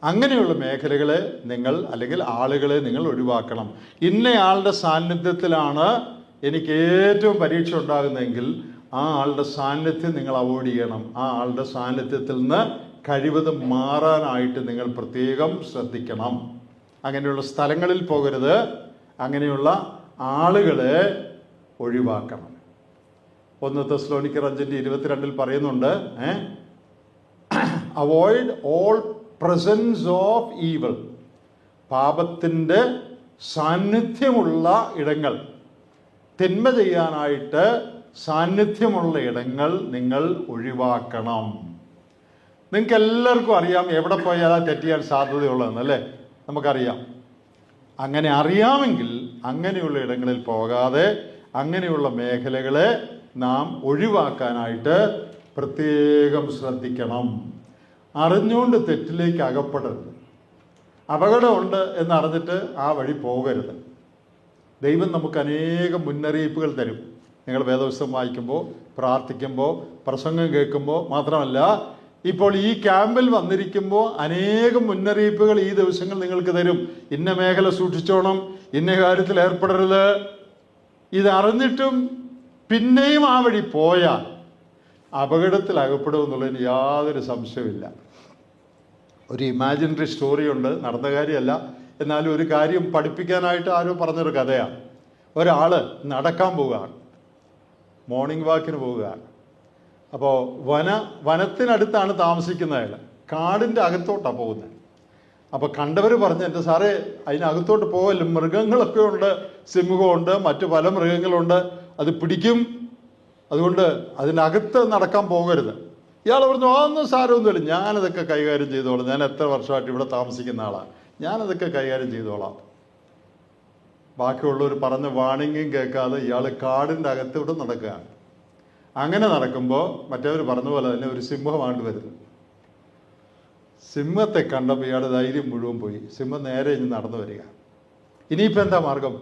അങ്ങനെയുള്ള മേഖലകളെ നിങ്ങൾ, അല്ലെങ്കിൽ ആളുകളെ നിങ്ങൾ ഒഴിവാക്കണം. ഇന്നയാളുടെ സാന്നിധ്യത്തിലാണ് എനിക്ക് ഏറ്റവും പരീക്ഷ ഉണ്ടാകുന്നതെങ്കിൽ ആ ആളുടെ സാന്നിധ്യം നിങ്ങൾ അവോയ്ഡ് ചെയ്യണം. ആ ആളുടെ സാന്നിധ്യത്തിൽ നിന്ന് കഴിവതും മാറാനായിട്ട് നിങ്ങൾ പ്രത്യേകം ശ്രദ്ധിക്കണം. അങ്ങനെയുള്ള സ്ഥലങ്ങളിൽ പോകരുത്. അങ്ങനെയുള്ള ആളുകളെ ഒഴിവാക്കണം. 1 തെസ്സലോനിക്കർ 5:22 പറയുന്നുണ്ട്, avoid all presence of evil. പാപത്തിൻ്റെ സാന്നിധ്യമുള്ള ഇടങ്ങൾ, തിന്മ ചെയ്യാനായിട്ട് സാന്നിധ്യമുള്ള ഇടങ്ങൾ നിങ്ങൾ ഒഴിവാക്കണം. നിങ്ങൾക്ക് എല്ലാവർക്കും അറിയാം എവിടെ പോയാൽ തെറ്റ് ചെയ്യാൻ സാധ്യതയുള്ളതെന്നല്ലേ? നമുക്കറിയാം. അങ്ങനെ അറിയാമെങ്കിൽ അങ്ങനെയുള്ള ഇടങ്ങളിൽ പോകാതെ അങ്ങനെയുള്ള മേഖലകളെ നാം ഒഴിവാക്കാനായിട്ട് പ്രത്യേകം ശ്രദ്ധിക്കണം. അറിഞ്ഞുകൊണ്ട് തെറ്റിലേക്ക് അകപ്പെടരുത്. അപകടമുണ്ട് എന്നറിഞ്ഞിട്ട് ആ വഴി പോകരുത്. ദൈവം നമുക്ക് അനേകം മുന്നറിയിപ്പുകൾ തരും. നിങ്ങൾ വേദപുസ്തകം വായിക്കുമ്പോൾ, പ്രാർത്ഥിക്കുമ്പോൾ, പ്രസംഗം കേൾക്കുമ്പോൾ, മാത്രമല്ല ഇപ്പോൾ ഈ ക്യാമ്പിൽ വന്നിരിക്കുമ്പോൾ അനേകം മുന്നറിയിപ്പുകൾ ഈ ദിവസങ്ങൾ നിങ്ങൾക്ക് തരും. ഇന്ന മേഖല സൂക്ഷിച്ചോണം, ഇന്ന കാര്യത്തിൽ ഏർപ്പെടരുത്. ഇതറിഞ്ഞിട്ടും പിന്നെയും ആ വഴി പോയാൽ അപകടത്തിൽ അകപ്പെടുമെന്നുള്ളതിന് യാതൊരു സംശയമില്ല. ഒരു ഇമാജിനറി സ്റ്റോറിയുണ്ട്, നടന്ന കാര്യമല്ല. എന്നാലും ഒരു കാര്യം പഠിപ്പിക്കാനായിട്ട് ആരോ പറഞ്ഞൊരു കഥയാണ്. ഒരാൾ നടക്കാൻ പോവുകയാണ്, മോർണിംഗ് വാക്കിന് പോവുകയാണ്. അപ്പോൾ വനത്തിനടുത്താണ് താമസിക്കുന്ന അയാൾ. കാടിൻ്റെ അകത്തോട്ടാണ് പോകുന്നത്. അപ്പോൾ കണ്ടവർ പറഞ്ഞു, എൻ്റെ സാറേ അതിനകത്തോട്ട് പോകല്ലോ, മൃഗങ്ങളൊക്കെ ഉണ്ട്, സിംഹമുണ്ട്, മറ്റു പല മൃഗങ്ങളുണ്ട്, അത് പിടിക്കും, അതുകൊണ്ട് അതിനകത്ത് നടക്കാൻ പോകരുത്. ഇയാൾ പറഞ്ഞു, അതൊന്നും സാരമൊന്നുമില്ല, ഞാനതൊക്കെ കൈകാര്യം ചെയ്തോളാം, ഞാൻ എത്ര വർഷമായിട്ട് ഇവിടെ താമസിക്കുന്ന ആളാണ്, ഞാനതൊക്കെ കൈകാര്യം ചെയ്തോളാം. ബാക്കിയുള്ളവർ പറഞ്ഞ വാണിംഗും കേൾക്കാതെ ഇയാൾ കാടിൻ്റെ അകത്തൂടെ നടക്കുകയാണ്. അങ്ങനെ നടക്കുമ്പോൾ മറ്റവർ പറഞ്ഞ പോലെ തന്നെ ഒരു സിംഹമായിട്ട് വരുന്നു. സിംഹത്തെ കണ്ടപ്പോൾ ഇയാളുടെ ധൈര്യം മുഴുവൻ പോയി. സിംഹം നേരെ ഇനി നടന്നു വരിക. ഇനിയിപ്പോൾ എന്താ മാർഗം?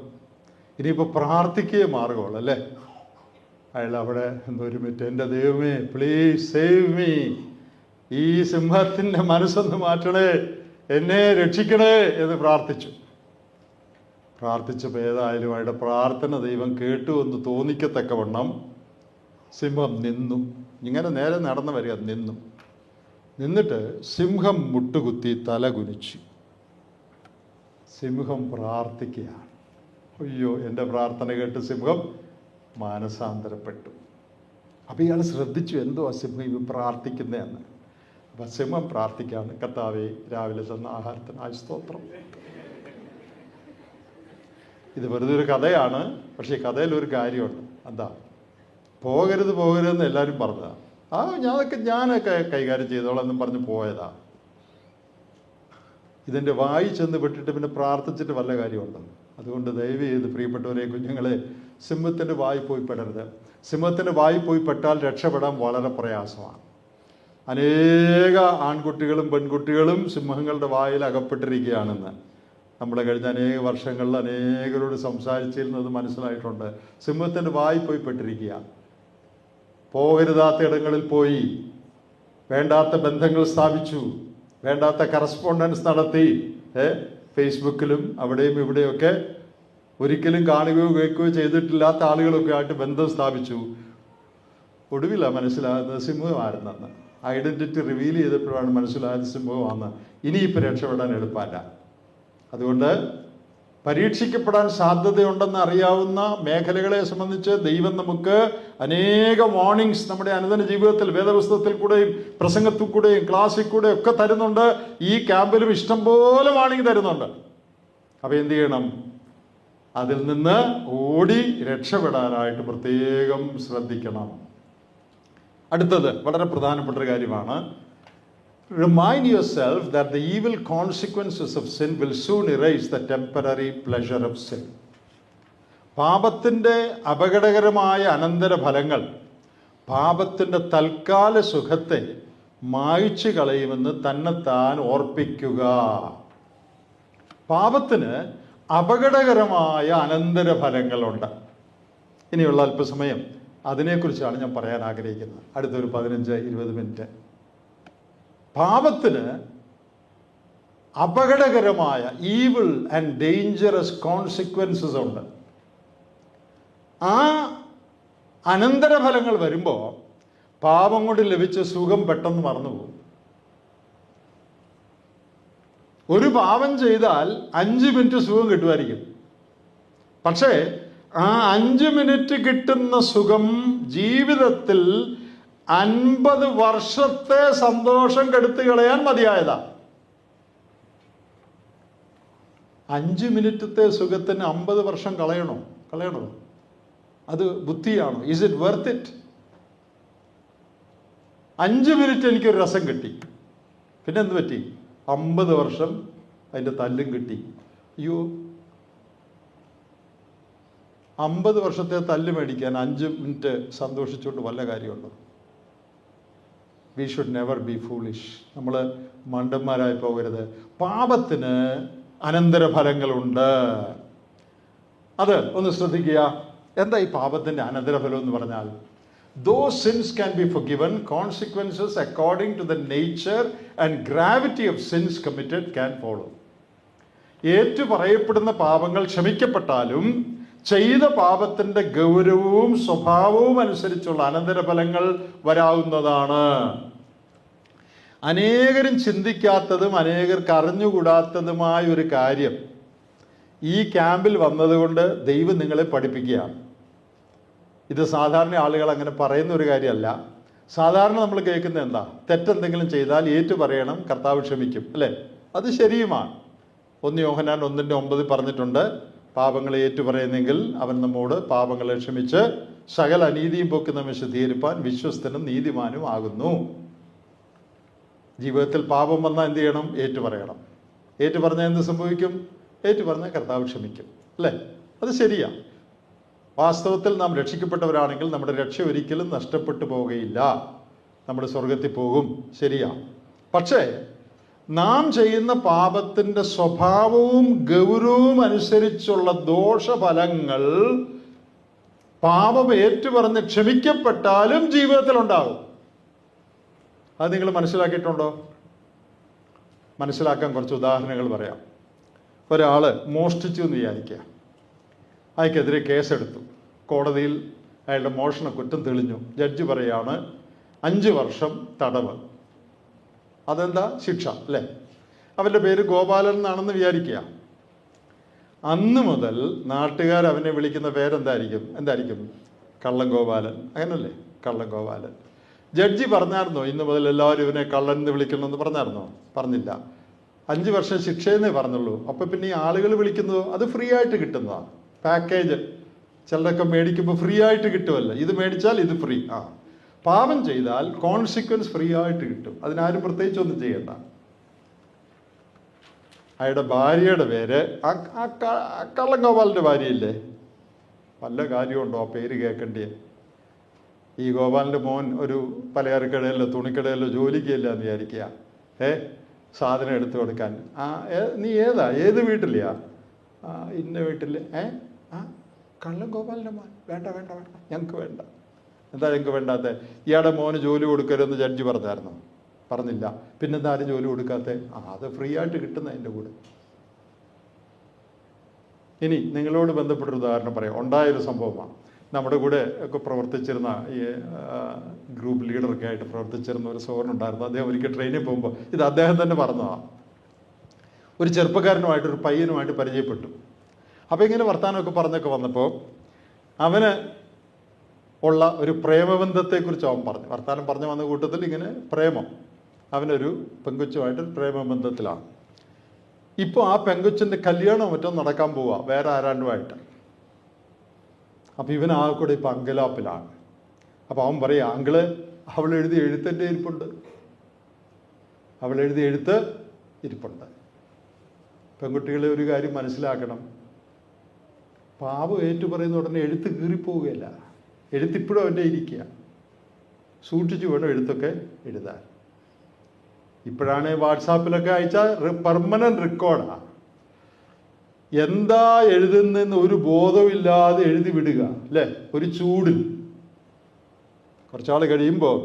ഇനിയിപ്പോൾ പ്രാർത്ഥിക്കുകയേ മാർഗമുള്ളൂ, അല്ലേ? അയാൾ അവിടെ ഒരു മിനിറ്റ്, എൻ്റെ ദൈവമേ പ്ലീസ് സേവ് മീ, ഈ സിംഹത്തിൻ്റെ മനസ്സൊന്ന് മാറ്റണേ, എന്നെ രക്ഷിക്കണേ എന്ന് പ്രാർത്ഥിച്ചു. പ്രാർത്ഥിച്ചപ്പോൾ ഏതായാലും അയാളുടെ പ്രാർത്ഥന ദൈവം കേട്ടു എന്ന് തോന്നിക്കത്തക്കവണ്ണം സിംഹം നിന്നു. ഇങ്ങനെ നേരെ നടന്നു വരിക, നിന്നിട്ട് സിംഹം മുട്ടുകുത്തി തല കുനിച്ചു. സിംഹം പ്രാർത്ഥിക്കുകയാണ്. അയ്യോ, എൻ്റെ പ്രാർത്ഥന കേട്ട് സിംഹം മാനസാന്തരപ്പെട്ടു. അപ്പം ഇയാൾ ശ്രദ്ധിച്ചു, എന്തോ ആ സിംഹം ഇവ പ്രാർത്ഥിക്കുന്നതെന്ന്. അപ്പം സിംഹം പ്രാർത്ഥിക്കുകയാണ്, കർത്താവേ, രാവിലെ തന്ന ആഹാരത്തിനായി സ്തോത്രം. ഇത് വെറുതെ ഒരു കഥയാണ്, പക്ഷേ ഈ കഥയിലൊരു കാര്യമുണ്ട്. എന്താ? പോകരുതെന്ന് എല്ലാവരും പറഞ്ഞതാ. ഞാനൊക്കെ കൈകാര്യം ചെയ്തോളാം എന്നും പറഞ്ഞ് പോയതാ. ഇതിൻ്റെ വായി ചെന്ന് പെട്ടിട്ട് പിന്നെ പ്രാർത്ഥിച്ചിട്ട് വല്ല കാര്യമുണ്ട്? അതുകൊണ്ട് ദയവ് ചെയ്ത് പ്രിയപ്പെട്ടവരെ, കുഞ്ഞുങ്ങളെ, സിംഹത്തിൻ്റെ വായി പോയി പെടരുത്. സിംഹത്തിൻ്റെ വായി പോയി പെട്ടാൽ രക്ഷപ്പെടാൻ വളരെ പ്രയാസമാണ്. അനേക ആൺകുട്ടികളും പെൺകുട്ടികളും സിംഹങ്ങളുടെ വായിൽ അകപ്പെട്ടിരിക്കുകയാണെന്ന് നമ്മൾ കഴിഞ്ഞ അനേക വർഷങ്ങളിൽ അനേകരോട് സംസാരിച്ചിരുന്നത് മനസ്സിലായിട്ടുണ്ട്. സിംഹത്തിൻ്റെ വായി പോയി പെട്ടിരിക്കുക. പോകരുതാത്ത ഇടങ്ങളിൽ പോയി വേണ്ടാത്ത ബന്ധങ്ങൾ സ്ഥാപിച്ചു, വേണ്ടാത്ത കറസ്പോണ്ടൻസ് നടത്തി, ഫേസ്ബുക്കിലും അവിടെയും ഇവിടെയൊക്കെ ഒരിക്കലും കാണുകയോ കേൾക്കുകയോ ചെയ്തിട്ടില്ലാത്ത ആളുകളൊക്കെ ആയിട്ട് ബന്ധം സ്ഥാപിച്ചു. ഒടുവിലാണ് മനസ്സിലാകുന്നത് സിംഹമായിരുന്നെന്ന്. ഐഡൻറ്റിറ്റി റിവീൽ ചെയ്തപ്പോഴാണ് മനസ്സിലായത് സിംഹമാണ്. ഇനിയിപ്പോൾ രക്ഷപ്പെടാൻ എളുപ്പമല്ല. അതുകൊണ്ട് പരീക്ഷിക്കപ്പെടാൻ സാധ്യതയുണ്ടെന്ന് അറിയാവുന്ന മേഖലകളെ സംബന്ധിച്ച് ദൈവം നമുക്ക് അനേക വാർണിങ്സ് നമ്മുടെ അനുദിന ജീവിതത്തിൽ, വേദപുസ്തകത്തിൽ കൂടെയും പ്രസംഗത്തിൽ കൂടെയും ക്ലാസ്സിൽ കൂടെയും ഒക്കെ തരുന്നുണ്ട്. ഈ ക്യാമ്പിലും ഇഷ്ടംപോലെ വാർണിംഗ് തരുന്നുണ്ട്. അപ്പോൾ എന്ത് ചെയ്യണം? അതിൽ നിന്ന് ഓടി രക്ഷപ്പെടാനായിട്ട് പ്രത്യേകം ശ്രദ്ധിക്കണം. അടുത്തത് വളരെ പ്രധാനപ്പെട്ട ഒരു കാര്യമാണ്. Remind yourself that the evil consequences of sin will soon erase the temporary pleasure of sin. പാപത്തിൻ്റെ അപകടകരമായ അനന്തരഫലങ്ങൾ പാപത്തിൻ്റെ തൽക്കാല സുഖത്തെ മായ്ച്ചു കളയുമെന്ന് തന്നെത്താൻ ഓർപ്പിക്കുക. പാപത്തിന് അപകടകരമായ അനന്തരഫലങ്ങളുണ്ട്. ഇനിയുള്ള അല്പസമയം അതിനെക്കുറിച്ചാണ് ഞാൻ പറയാൻ ആഗ്രഹിക്കുന്നത്. അടുത്തൊരു 15-20 മിനിറ്റ്. പാപത്തിന് അപകടകരമായ ഈവിൾ ആൻഡ് ഡേഞ്ചറസ് കോൺസിക്വൻസസ് ഉണ്ട്. ആ അനന്തരഫലങ്ങൾ വരുമ്പോൾ പാപം കൊണ്ട് ലഭിച്ച സുഖം പെട്ടെന്ന് മറന്നുപോകും. ഒരു പാപം ചെയ്താൽ 5 മിനിറ്റ് സുഖം കിട്ടുമായിരിക്കും. പക്ഷേ ആ 5 മിനിറ്റ് കിട്ടുന്ന സുഖം ജീവിതത്തിൽ 50 വർഷത്തെ സന്തോഷം കെടുത്തു കളയാൻ മതിയായതാ. 5 മിനിറ്റത്തെ സുഖത്തിന് 50 വർഷം കളയണോ? അത് ബുദ്ധിയാണോ? Is it worth it? 5 minute എനിക്കൊരു രസം കിട്ടി, പിന്നെ എന്ത് പറ്റി? 50 വർഷം അതിൻ്റെ തല്ലും കിട്ടി. അയ്യോ, 50 വർഷത്തെ തല്ല് മേടിക്കാൻ 5 മിനിറ്റ് സന്തോഷിച്ചുകൊണ്ട് വല്ല കാര്യമുണ്ടോ? We should never be foolish. നമ്മൾ മണ്ടന്മാരായി പോകരുത്. പാപത്തിന് അനന്തരഫലങ്ങളുണ്ട്. അത് ഒന്ന് ശ്രദ്ധിക്കുക. എന്താ ഈ പാപത്തിൻ്റെ അനന്തരഫലം എന്ന് പറഞ്ഞാൽ? Those sins can be forgiven. Consequences according to the nature and gravity of sins committed can follow. ഏറ്റു പറയപ്പെടുന്ന പാപങ്ങൾ ക്ഷമിക്കപ്പെട്ടാലും ചെയ്ത പാപത്തിൻ്റെ ഗൗരവവും സ്വഭാവവും അനുസരിച്ചുള്ള അനന്തരഫലങ്ങൾ വരാവുന്നതാണ്. അനേകരും ചിന്തിക്കാത്തതും അനേകർക്ക് അറിഞ്ഞുകൂടാത്തതുമായ ഒരു കാര്യം ഈ ക്യാമ്പിൽ വന്നതുകൊണ്ട് ദൈവം നിങ്ങളെ പഠിപ്പിക്കുകയാണ്. ഇത് സാധാരണ ആളുകൾ അങ്ങനെ പറയുന്ന ഒരു കാര്യമല്ല. സാധാരണ നമ്മൾ കേൾക്കുന്നത് എന്താ? തെറ്റെന്തെങ്കിലും ചെയ്താൽ ഏറ്റു പറയണം, കർത്താവ് ക്ഷമിക്കും, അല്ലേ? അത് ശരിയുമാണ്. 1 യോഹന്നാൻ 1:9 പറഞ്ഞിട്ടുണ്ട്, പാപങ്ങളെ ഏറ്റുപറയുന്നെങ്കിൽ അവൻ നമ്മോട് പാപങ്ങളെ ക്ഷമിച്ച് സകല അനീതിയും പോക്കി നമ്മെ ശുദ്ധീകരിപ്പാൻ വിശ്വസ്തനും നീതിമാനും ആകുന്നു. ജീവിതത്തിൽ പാപം വന്നാൽ എന്ത് ചെയ്യണം? ഏറ്റുപറയണം. ഏറ്റുപറഞ്ഞാൽ എന്ത് സംഭവിക്കും? ഏറ്റുപറഞ്ഞാൽ കർത്താവ് ക്ഷമിക്കും, അല്ലേ? അത് ശരിയാണ്. വാസ്തവത്തിൽ നാം രക്ഷിക്കപ്പെട്ടവരാണെങ്കിൽ നമ്മുടെ രക്ഷ ഒരിക്കലും നഷ്ടപ്പെട്ടു പോവുകയില്ല. നമ്മുടെ സ്വർഗത്തിൽ പോകും, ശരിയാണ്. പക്ഷേ നാം ചെയ്യുന്ന പാപത്തിൻ്റെ സ്വഭാവവും ഗൗരവവും അനുസരിച്ചുള്ള ദോഷഫലങ്ങൾ പാപം ഏറ്റുപറഞ്ഞ് ക്ഷമിക്കപ്പെട്ടാലും ജീവിതത്തിൽ ഉണ്ടാകും. അത് നിങ്ങൾ മനസ്സിലാക്കിയിട്ടുണ്ടോ? മനസ്സിലാക്കാൻ കുറച്ച് ഉദാഹരണങ്ങൾ പറയാം. ഒരാൾ മോഷ്ടിച്ചു എന്ന് വിചാരിക്കുക. അയാൾക്കെതിരെ കേസെടുത്തു, കോടതിയിൽ അയാളുടെ മോഷണ കുറ്റം തെളിഞ്ഞു. ജഡ്ജി പറയാണ് 5 വർഷം തടവ്. അതെന്താ ശിക്ഷ അല്ലേ? അവൻ്റെ പേര് ഗോപാലൻ എന്നാണെന്ന് വിചാരിക്കുക. അന്ന് മുതൽ നാട്ടുകാർ അവനെ വിളിക്കുന്ന എന്തായിരിക്കും? കള്ളൻ ഗോപാലൻ. അങ്ങനല്ലേ? കള്ളൻ ഗോപാലൻ. ജഡ്ജി പറഞ്ഞായിരുന്നോ ഇന്ന് മുതൽ എല്ലാവരും ഇവനെ കള്ളൻ എന്ന് വിളിക്കണമെന്ന് പറഞ്ഞായിരുന്നോ? പറഞ്ഞില്ല. 5 വർഷം ശിക്ഷയെന്നേ പറഞ്ഞുള്ളൂ. അപ്പം പിന്നെ ഈ ആളുകൾ വിളിക്കുന്നതോ അത് ഫ്രീ ആയിട്ട് കിട്ടുന്നതാണ്. പാക്കേജ് ചിലരൊക്കെ മേടിക്കുമ്പോൾ ഫ്രീ ആയിട്ട് കിട്ടുമല്ലോ. ഇത് മേടിച്ചാൽ ഇത് ഫ്രീ. പാപം ചെയ്താൽ കോൺസിക്വൻസ് ഫ്രീ ആയിട്ട് കിട്ടും. അതിനാരും പ്രത്യേകിച്ചൊന്നും ചെയ്യണ്ട. അയാളുടെ ഭാര്യയുടെ പേര് കള്ളൻ ഗോപാലിൻ്റെ ഭാര്യയില്ലേ? വല്ല കാര്യമുണ്ടോ ആ പേര് കേൾക്കണ്ടേ? ഈ ഗോപാലിൻ്റെ മോൻ ഒരു പലചരക്കടയിലോ തുണിക്കടയിലോ ജോലിക്കില്ല എന്ന് വിചാരിക്കുക. സാധനം എടുത്തു കൊടുക്കാൻ. നീ ഏത് വീട്ടിലെയാ? ഇന്ന വീട്ടിൽ. കള്ളൻ ഗോപാലിൻ്റെ മോൻ. വേണ്ട ഞങ്ങൾക്ക് വേണ്ട. എന്താ ഞങ്ങൾക്ക് വേണ്ടാത്ത? ഇയാളുടെ മോന് ജോലി കൊടുക്കരുതെന്ന് ജഡ്ജി പറഞ്ഞായിരുന്നോ? പറഞ്ഞില്ല. പിന്നെന്താ ആരും ജോലി കൊടുക്കാത്ത? അത് ഫ്രീ ആയിട്ട് കിട്ടുന്ന എൻ്റെ കൂടെ. ഇനി നിങ്ങളോട് ബന്ധപ്പെട്ടൊരു ഉദാഹരണം പറയാം. ഉണ്ടായൊരു സംഭവമാണ്. നമ്മുടെ കൂടെ ഒക്കെ പ്രവർത്തിച്ചിരുന്ന ഈ ഗ്രൂപ്പ് ലീഡറൊക്കെ ആയിട്ട് പ്രവർത്തിച്ചിരുന്ന ഒരു സഹോദരനുണ്ടായിരുന്നു. അദ്ദേഹം ഒരിക്കൽ ട്രെയിനിൽ പോകുമ്പോൾ ഇത് അദ്ദേഹം തന്നെ പറഞ്ഞതാണ്. ഒരു ചെറുപ്പക്കാരനുമായിട്ട് ഒരു പയ്യനുമായിട്ട് പരിചയപ്പെട്ടു. അപ്പോൾ ഇങ്ങനെ വർത്തമാനമൊക്കെ പറഞ്ഞൊക്കെ വന്നപ്പോൾ അവന് ഉള്ള ഒരു പ്രേമബന്ധത്തെക്കുറിച്ച് അവൻ പറഞ്ഞു. വർത്തമാനം പറഞ്ഞു വന്ന കൂട്ടത്തിൽ ഇങ്ങനെ പ്രേമം, അവനൊരു പെങ്കൊച്ചുമായിട്ടൊരു പ്രേമബന്ധത്തിലാണ്. ഇപ്പോൾ ആ പെങ്കൊച്ചിൻ്റെ കല്യാണം മറ്റോ നടക്കാൻ പോവുക വേറെ ആരാണ്ടുമായിട്ട്. അപ്പോൾ ഇവൻ ആ കൂടെ ഇപ്പം അങ്കലാപ്പിലാണ്. അപ്പോൾ അവൻ പറയാ, അങ്കിള് അവൾ എഴുതിയ എഴുത്തിൻ്റെ ഇരിപ്പുണ്ട്. പെൺകുട്ടികളെ ഒരു കാര്യം മനസ്സിലാക്കണം. പാപം ഏറ്റു പറയുന്ന ഉടനെ എഴുത്ത് കീറിപ്പോവുകയല്ല. എഴുത്തിപ്പോഴും അവൻ്റെ ഇരിക്കുക. സൂക്ഷിച്ചു വേണം എഴുത്തൊക്കെ എഴുതാൻ. ഇപ്പോഴാണ് വാട്സാപ്പിലൊക്കെ അയച്ചാൽ പെർമനന്റ് റെക്കോർഡാണ്. എന്താ എഴുതുന്നെന്ന് ഒരു ബോധമില്ലാതെ എഴുതി വിടുക അല്ലേ? ഒരു ചൂടിൽ. കുറച്ചാൾ കഴിയുമ്പോൾ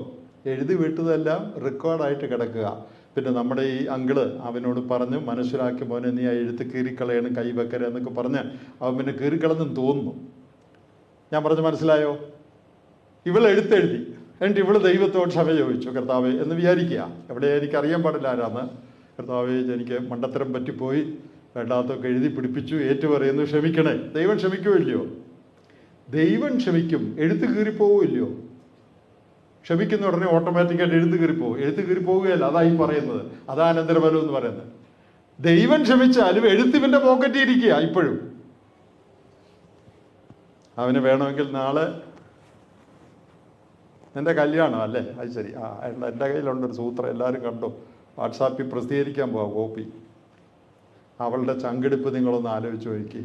എഴുതി വിട്ടതെല്ലാം റെക്കോർഡായിട്ട് കിടക്കുക. പിന്നെ നമ്മുടെ ഈ അങ്കിള് അവനോട് പറഞ്ഞു മനസ്സിലാക്കി, മോനെ നീ ആ എഴുത്ത് കീറിക്കളയണം, കൈവെക്കര എന്നൊക്കെ പറഞ്ഞ് അവൻ പിന്നെ കീറിക്കളഞ്ഞെന്ന് തോന്നുന്നു. ഞാൻ പറഞ്ഞു മനസ്സിലായോ? ഇവൾ എഴുത്തെഴുതി. എന്നിട്ട് ഇവള് ദൈവത്തോട് ക്ഷമ ചോദിച്ചു, കർത്താവേ എന്ന് വിചാരിക്കുക. എവിടെ എനിക്ക് അറിയാൻ പാടില്ല ആരാന്ന്. കർത്താവേ എനിക്ക് മണ്ടത്തരം പറ്റിപ്പോയി, വേണ്ടാത്തൊക്കെ എഴുതി പിടിപ്പിച്ചു, ഏറ്റുപറയുന്നു, ക്ഷമിക്കണേ. ദൈവം ക്ഷമിക്കുമല്ലയോ? ദൈവം ക്ഷമിക്കും. എഴുത്ത് കീറിപ്പോവില്ലയോ? ക്ഷമിക്കുന്ന ഉടനെ ഓട്ടോമാറ്റിക്കായിട്ട് എഴുത്ത് കീറിപ്പോവുകയല്ല. അതായി പറയുന്നത്. അതാ അനന്തരഫലം എന്ന് പറയുന്നത്. ദൈവം ക്ഷമിച്ചാലും എഴുത്തിവൻ്റെ പോക്കറ്റിൽ ഇരിക്കുക ഇപ്പോഴും. അവന് വേണമെങ്കിൽ നാളെ എൻ്റെ കല്യാണം അല്ലേ? അത് ശരി. എൻ്റെ കയ്യിലുണ്ടൊരു സൂത്രം, എല്ലാവരും കണ്ടോ? വാട്സാപ്പിൽ പ്രസിദ്ധീകരിക്കാൻ പോവാം കോപ്പി. അവളുടെ ചങ്കെടുപ്പ് നിങ്ങളൊന്ന് ആലോചിച്ച് നോക്കി.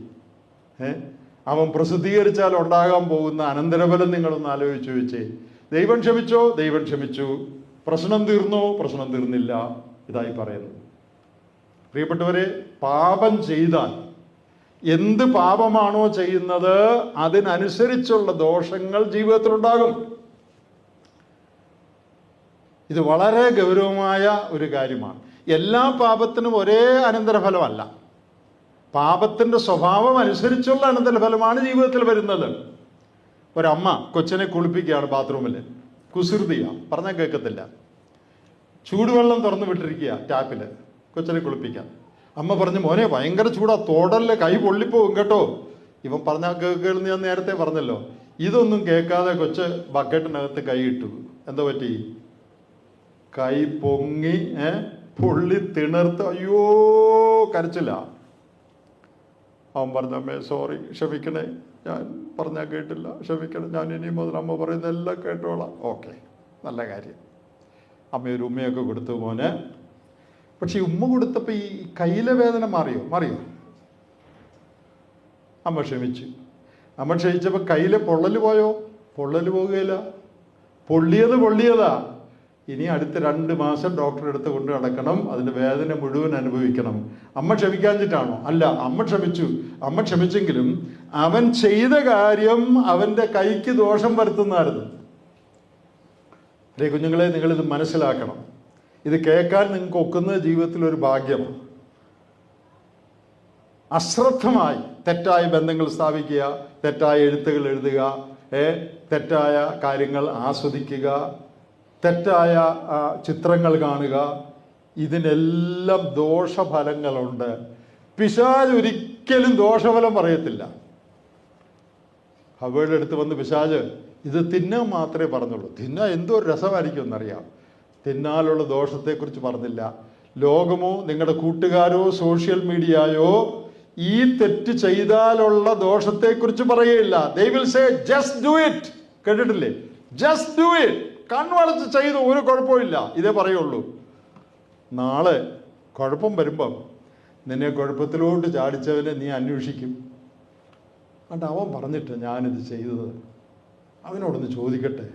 അവൻ പ്രസിദ്ധീകരിച്ചാൽ ഉണ്ടാകാൻ പോകുന്ന അനന്തരഫലം നിങ്ങളൊന്ന് ആലോചിച്ച് ചോദിച്ചേ. ദൈവം ക്ഷമിച്ചോ? ദൈവം ക്ഷമിച്ചു. പ്രശ്നം തീർന്നോ? പ്രശ്നം തീർന്നില്ല. ഇതായി പറയുന്നു. പ്രിയപ്പെട്ടവരെ, പാപം ചെയ്താൽ എന്ത് പാപമാണോ ചെയ്യുന്നത് അതിനനുസരിച്ചുള്ള ദോഷങ്ങൾ ജീവിതത്തിലുണ്ടാകും. ഇത് വളരെ ഗൗരവമായ ഒരു കാര്യമാണ്. എല്ലാ പാപത്തിനും ഒരേ അനന്തരഫലമല്ല. പാപത്തിൻ്റെ സ്വഭാവം അനുസരിച്ചുള്ള അനന്തരഫലമാണ് ജീവിതത്തിൽ വരുന്നത്. ഒരമ്മ കൊച്ചിനെ കുളിപ്പിക്കുകയാണ് ബാത്റൂമിൽ. കുസൃതിയാണ്, പറഞ്ഞാൽ കേൾക്കത്തില്ല. ചൂടുവെള്ളം തുറന്നു വിട്ടിരിക്കുക ടാപ്പിൽ കൊച്ചിനെ കുളിപ്പിക്കാൻ. അമ്മ പറഞ്ഞു, മോനെ ഭയങ്കര ചൂടാ, തോടല്ലേ, കൈ പൊള്ളിപ്പോവും കേട്ടോ. ഇവൻ പറഞ്ഞാൽ കേൾക്കുകയെന്ന് ഞാൻ നേരത്തെ പറഞ്ഞല്ലോ. ഇതൊന്നും കേൾക്കാതെ കൊച്ച് ബക്കറ്റിനകത്ത് കൈ ഇട്ടു. എന്താ പറ്റി? കൈ പൊങ്ങി പൊള്ളി തിണർത്ത്. അയ്യോ, കരച്ചില്ല. അവൻ പറഞ്ഞ, അമ്മേ സോറി, ക്ഷമിക്കണേ, ഞാൻ പറഞ്ഞാൽ കേട്ടില്ല, ക്ഷമിക്കണം, ഞാൻ ഇനി മുതൽ അമ്മ പറയുന്നതെല്ലാം കേട്ടോളാം. ഓക്കെ, നല്ല കാര്യം. അമ്മ ഒരു ഉമ്മയൊക്കെ കൊടുത്തു മോനെ. പക്ഷെ ഈ ഉമ്മ കൊടുത്തപ്പോൾ ഈ കയ്യിലെ വേദന മാറിയോ? അമ്മ ക്ഷമിച്ചു. അമ്മ ക്ഷമിച്ചപ്പോൾ കയ്യിലെ പൊള്ളൽ പോയോ? പൊള്ളൽ പോകുകയില്ല. പൊള്ളിയതാ. ഇനി അടുത്ത 2 മാസം ഡോക്ടറെ അടുത്ത് കൊണ്ട് നടക്കണം. അതിൻ്റെ വേദന മുഴുവൻ അനുഭവിക്കണം. അമ്മ ക്ഷമിക്കാഞ്ഞിട്ടാണോ? അല്ല, അമ്മ ക്ഷമിച്ചു. അമ്മ ക്ഷമിച്ചെങ്കിലും അവൻ ചെയ്ത കാര്യം അവൻ്റെ കൈക്ക് ദോഷം വരുത്തുന്നതായിരുന്നു. അല്ലേ കുഞ്ഞുങ്ങളെ, നിങ്ങളിത് മനസ്സിലാക്കണം. ഇത് കേൾക്കാൻ നിങ്ങൾക്ക് ഒക്കുന്ന ജീവിതത്തിലൊരു ഭാഗ്യമാണ്. അശ്രദ്ധമായി തെറ്റായ ബന്ധങ്ങൾ സ്ഥാപിക്കുക, തെറ്റായ എഴുത്തുകൾ എഴുതുക, തെറ്റായ കാര്യങ്ങൾ ആസ്വദിക്കുക, തെറ്റായ ചിത്രങ്ങൾ കാണുക, ഇതിനെല്ലാം ദോഷഫലങ്ങളുണ്ട്. പിശാച് ഒരിക്കലും ദോഷഫലം പറയത്തില്ല. ഹവ്വയുടെ അടുത്ത് വന്ന് പിശാച് ഇത് തിന്നാൻ മാത്രമേ പറഞ്ഞുള്ളൂ. തിന്നാൻ എന്തോ രസമായിരിക്കും എന്നറിയാം, തിന്നാലുള്ള ദോഷത്തെക്കുറിച്ച് പറഞ്ഞില്ല. ലോകമോ നിങ്ങളുടെ കൂട്ടുകാരോ സോഷ്യൽ മീഡിയയോ ഈ തെറ്റ് ചെയ്താലുള്ള ദോഷത്തെക്കുറിച്ച് പറയുകയില്ല. They will say just do it. കേട്ടിട്ടില്ലേ? just do it. കൺവളച്ച് ചെയ്തു, ഒരു കുഴപ്പമില്ല, ഇതേ പറയുള്ളൂ. നാളെ കുഴപ്പം വരുമ്പം നിന്നെ കുഴപ്പത്തിലോട്ട് ചാടിച്ചവനെ നീ അന്വേഷിക്കും. അതുകൊണ്ട് അവൻ പറഞ്ഞിട്ട് ഞാനിത് ചെയ്തത്, അവനോടൊന്ന് ചോദിക്കട്ടെ.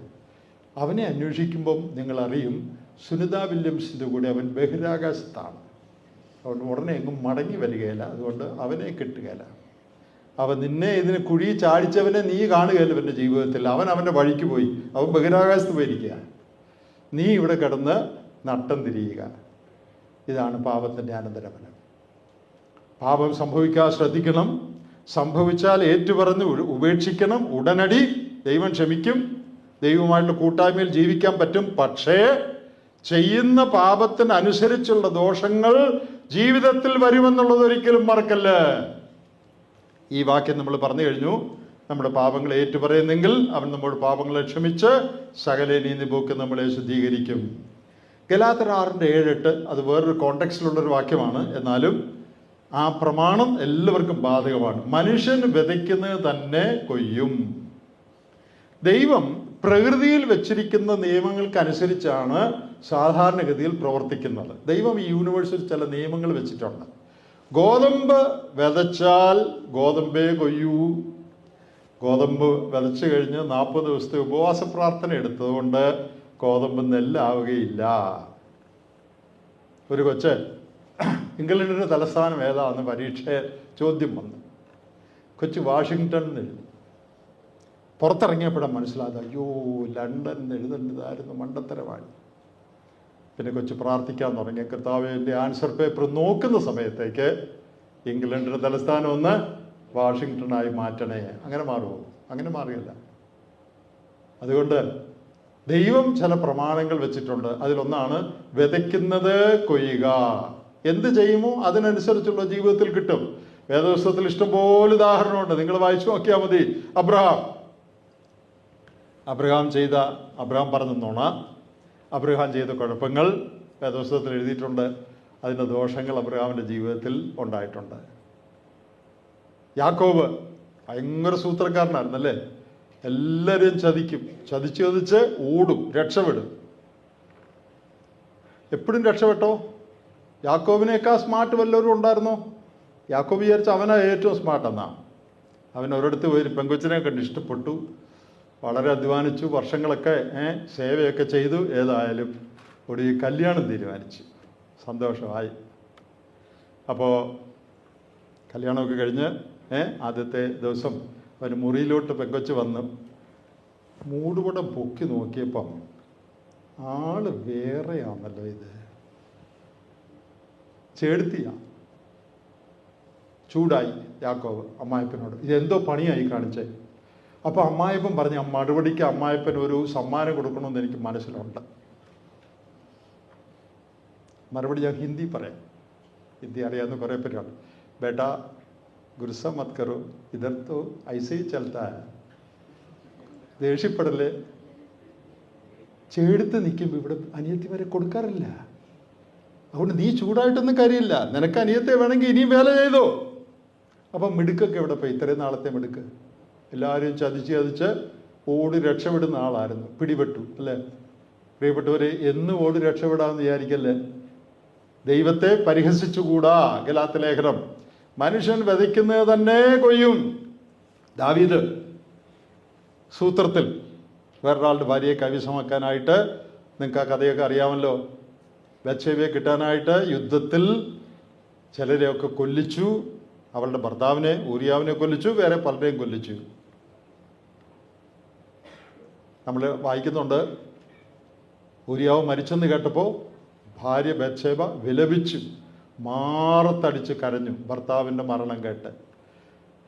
അവനെ അന്വേഷിക്കുമ്പം നിങ്ങൾ അറിയും സുനിത വില്യംസിൻ്റെ കൂടെ അവൻ ബഹിരാകാശത്താണ്. അതുകൊണ്ട് ഉടനെ എങ്ങും മടങ്ങി വരികയില്ല. അതുകൊണ്ട് അവനെ കിട്ടുകയില്ല. അവൻ നിന്നെ ഇതിന് കുഴി ചാടിച്ചവനെ നീ കാണുകയില്ല അവൻ്റെ ജീവിതത്തിൽ. അവൻ അവൻ്റെ വഴിക്ക് പോയി, അവൻ ബഹിരാകാശത്ത് പോയിരിക്കുക. നീ ഇവിടെ കിടന്ന് നട്ടം തിരിയുക. ഇതാണ് പാപത്തിൻ്റെ അനന്തരഫലം. പാപം സംഭവിക്കാതെ ശ്രദ്ധിക്കണം. സംഭവിച്ചാൽ ഏറ്റുപറഞ്ഞ് ഉപേക്ഷിക്കണം. ഉടനടി ദൈവം ക്ഷമിക്കും. ദൈവമായിട്ടുള്ള കൂട്ടായ്മയിൽ ജീവിക്കാൻ പറ്റും. പക്ഷേ ചെയ്യുന്ന പാപത്തിനനുസരിച്ചുള്ള ദോഷങ്ങൾ ജീവിതത്തിൽ വരുമെന്നുള്ളത് ഒരിക്കലും മറക്കല്ല. ഈ വാക്യം നമ്മൾ പറഞ്ഞു കഴിഞ്ഞു. നമ്മുടെ പാപങ്ങളെ ഏറ്റുപറയുന്നെങ്കിൽ അവൻ നമ്മുടെ പാപങ്ങളെ ക്ഷമിച്ച് സകല നീതിപോക്ക് നമ്മളെ ശുദ്ധീകരിക്കും. ഗലാത്യർ 6:7-8 അത് വേറൊരു കോണ്ടെക്സ്റ്റിലുള്ളൊരു വാക്യമാണ്. എന്നാലും ആ പ്രമാണം എല്ലാവർക്കും ബാധകമാണ്. മനുഷ്യൻ വിതയ്ക്കുന്നത് തന്നെ കൊയ്യും. ദൈവം പ്രകൃതിയിൽ വെച്ചിരിക്കുന്ന നിയമങ്ങൾക്കനുസരിച്ചാണ് സാധാരണഗതിയിൽ പ്രവർത്തിക്കുന്നത്. ദൈവം ഈ യൂണിവേഴ്സിൽ ചില നിയമങ്ങൾ വെച്ചിട്ടുണ്ട്. ഗോതമ്പ് വിതച്ചാൽ ഗോതമ്പേ കൊയ്യൂ. ഗോതമ്പ് വിതച്ചു കഴിഞ്ഞ് 40 ദിവസത്തെ ഉപവാസ പ്രാർത്ഥന എടുത്തതുകൊണ്ട് ഗോതമ്പ് നെല്ലാവുകയില്ല. ഒരു കൊച്ച് ഇംഗ്ലണ്ടിൻ്റെ തലസ്ഥാനം ഏതാന്ന് പരീക്ഷ ചോദ്യം വന്നു. കൊച്ചു വാഷിങ്ടൺ എഴുതി. പുറത്തിറങ്ങിയപ്പോഴാണ് മനസ്സിലായത്, അയ്യോ ലണ്ടൻ എഴുതേണ്ടതായിരുന്നു, മണ്ടത്തരമാണ്. പിന്നെ കൊച്ചു പ്രാർത്ഥിക്കാൻ തുടങ്ങി, കർത്താവേ എൻ്റെ ആൻസർ പേപ്പർ നോക്കുന്ന സമയത്തേക്ക് ഇംഗ്ലണ്ടിൻ്റെ തലസ്ഥാനം ഒന്ന് വാഷിങ്ടണായി മാറ്റണേ. അങ്ങനെ മാറുമോ? അങ്ങനെ മാറുകയില്ല. അതുകൊണ്ട് ദൈവം ചില പ്രമാണങ്ങൾ വെച്ചിട്ടുണ്ട്. അതിലൊന്നാണ് വിതയ്ക്കുന്നത് കൊയ്യുക. എന്ത് ചെയ്യുമോ അതിനനുസരിച്ചുള്ള ജീവിതത്തിൽ കിട്ടും. വേദപുസ്തകത്തിൽ ഇഷ്ടംപോലെ ഉദാഹരണമുണ്ട്. നിങ്ങൾ വായിച്ചു നോക്കിയാൽ മതി. അബ്രഹാം പറഞ്ഞ നുണ, അബ്രഹാം ചെയ്ത കുഴപ്പങ്ങൾ വേദപുസ്തകത്തിൽ എഴുതിയിട്ടുണ്ട്. അതിൻ്റെ ദോഷങ്ങൾ അബ്രഹാമിൻ്റെ ജീവിതത്തിൽ ഉണ്ടായിട്ടുണ്ട്. യാക്കോബ് ഭയങ്കര സൂത്രക്കാരനായിരുന്നല്ലേ. എല്ലാവരെയും ചതിക്കും, ചതിച്ച് ഓടും, രക്ഷപ്പെടും. എപ്പോഴും രക്ഷപ്പെട്ടോ? യാക്കോബിനേക്കാൾ സ്മാർട്ട് വല്ലവരും ഉണ്ടായിരുന്നോ? യാക്കോബ് വിചാരിച്ച അവനാ ഏറ്റവും സ്മാർട്ട് എന്നാ. അവൻ ഒരിടത്ത് പോയി പെങ്കൊച്ചിനെ കണ്ട് ഇഷ്ടപ്പെട്ടു, വളരെ അധ്വാനിച്ചു, വർഷങ്ങളൊക്കെ സേവയൊക്കെ ചെയ്തു. ഏതായാലും ഒരു കല്യാണം തീരുമാനിച്ചു. സന്തോഷമായി. അപ്പോൾ കല്യാണമൊക്കെ കഴിഞ്ഞ് ആദ്യത്തെ ദിവസം അവന് മുറിയിലോട്ട് പെങ്കൊച്ച് വന്ന് മൂടുപടം പൊക്കി നോക്കിയപ്പം ആള് വേറെയാണല്ലോ. ഇത് ചേടുത്തിയാ. ചൂടായി യാക്കോബ് അമ്മായപ്പനോട്, ഇതെന്തോ പണിയായി കാണിച്ചേ. അപ്പോൾ അമ്മായപ്പൻ പറഞ്ഞു, മറുപടിക്ക് അമ്മായപ്പൻ ഒരു സമ്മാനം കൊടുക്കണമെന്ന് എനിക്ക് മനസ്സിലുണ്ട്. മറുപടി ഞാൻ ഹിന്ദി പറയാം, ഹിന്ദി അറിയാവുന്ന കുറേ പേരാണ്. ബേട്ടാ ഗുസ്സ മത് കറോ, ഇധർ തോ ഐസേ ഹി ചൽത്താ ഹൈ. ദേഷ്യപ്പെടല്ലേ. ചേടുത്ത് നിൽക്കുമ്പോൾ ഇവിടെ അനിയത്തിമാരെ കൊടുക്കാറില്ല. അതുകൊണ്ട് നീ ചൂടായിട്ടൊന്നും കാര്യമില്ല. നിനക്ക് അനിയത്തെ വേണമെങ്കിൽ ഇനിയും വേല ചെയ്തോ. അപ്പം മിടുക്കൊക്കെ എവിടെ പോയി? ഇത്രയും നാളത്തെ മിടുക്ക്. എല്ലാവരും ചതിച്ച് ഓടി രക്ഷപ്പെടുന്ന ആളായിരുന്നു. പിടിപെട്ടു അല്ലേ? പ്രിയപ്പെട്ടവരെ, എന്നും ഓടി രക്ഷപ്പെടാമെന്ന് വിചാരിക്കല്ലേ. ദൈവത്തെ പരിഹസിച്ചുകൂടാ. ഗലാത്യ ലേഖനം. മനുഷ്യൻ വിതയ്ക്കുന്നത് തന്നെ കൊയ്യും. ദാവീദ് സൂത്രത്തിൽ വേറൊരാളുടെ ഭാര്യയെ കൈവശമാക്കാനായിട്ട്, നിങ്ങൾക്ക് ആ കഥയൊക്കെ അറിയാമല്ലോ, ബത്ശേബയെ കിട്ടാനായിട്ട് യുദ്ധത്തിൽ ചിലരെയൊക്കെ കൊല്ലിച്ചു. അവളുടെ ഭർത്താവിനെ ഊരിയാവിനെ കൊല്ലിച്ചു, വേറെ പലരെയും കൊല്ലിച്ചു. നമ്മൾ വായിക്കുന്നുണ്ട്, ഊരിയാവ് മരിച്ചെന്ന് കേട്ടപ്പോൾ ഭാര്യ ബത്ശേബ വിലപിച്ചു, മാറത്തടിച്ച് കരഞ്ഞു ഭർത്താവിൻ്റെ മരണം കേട്ട്.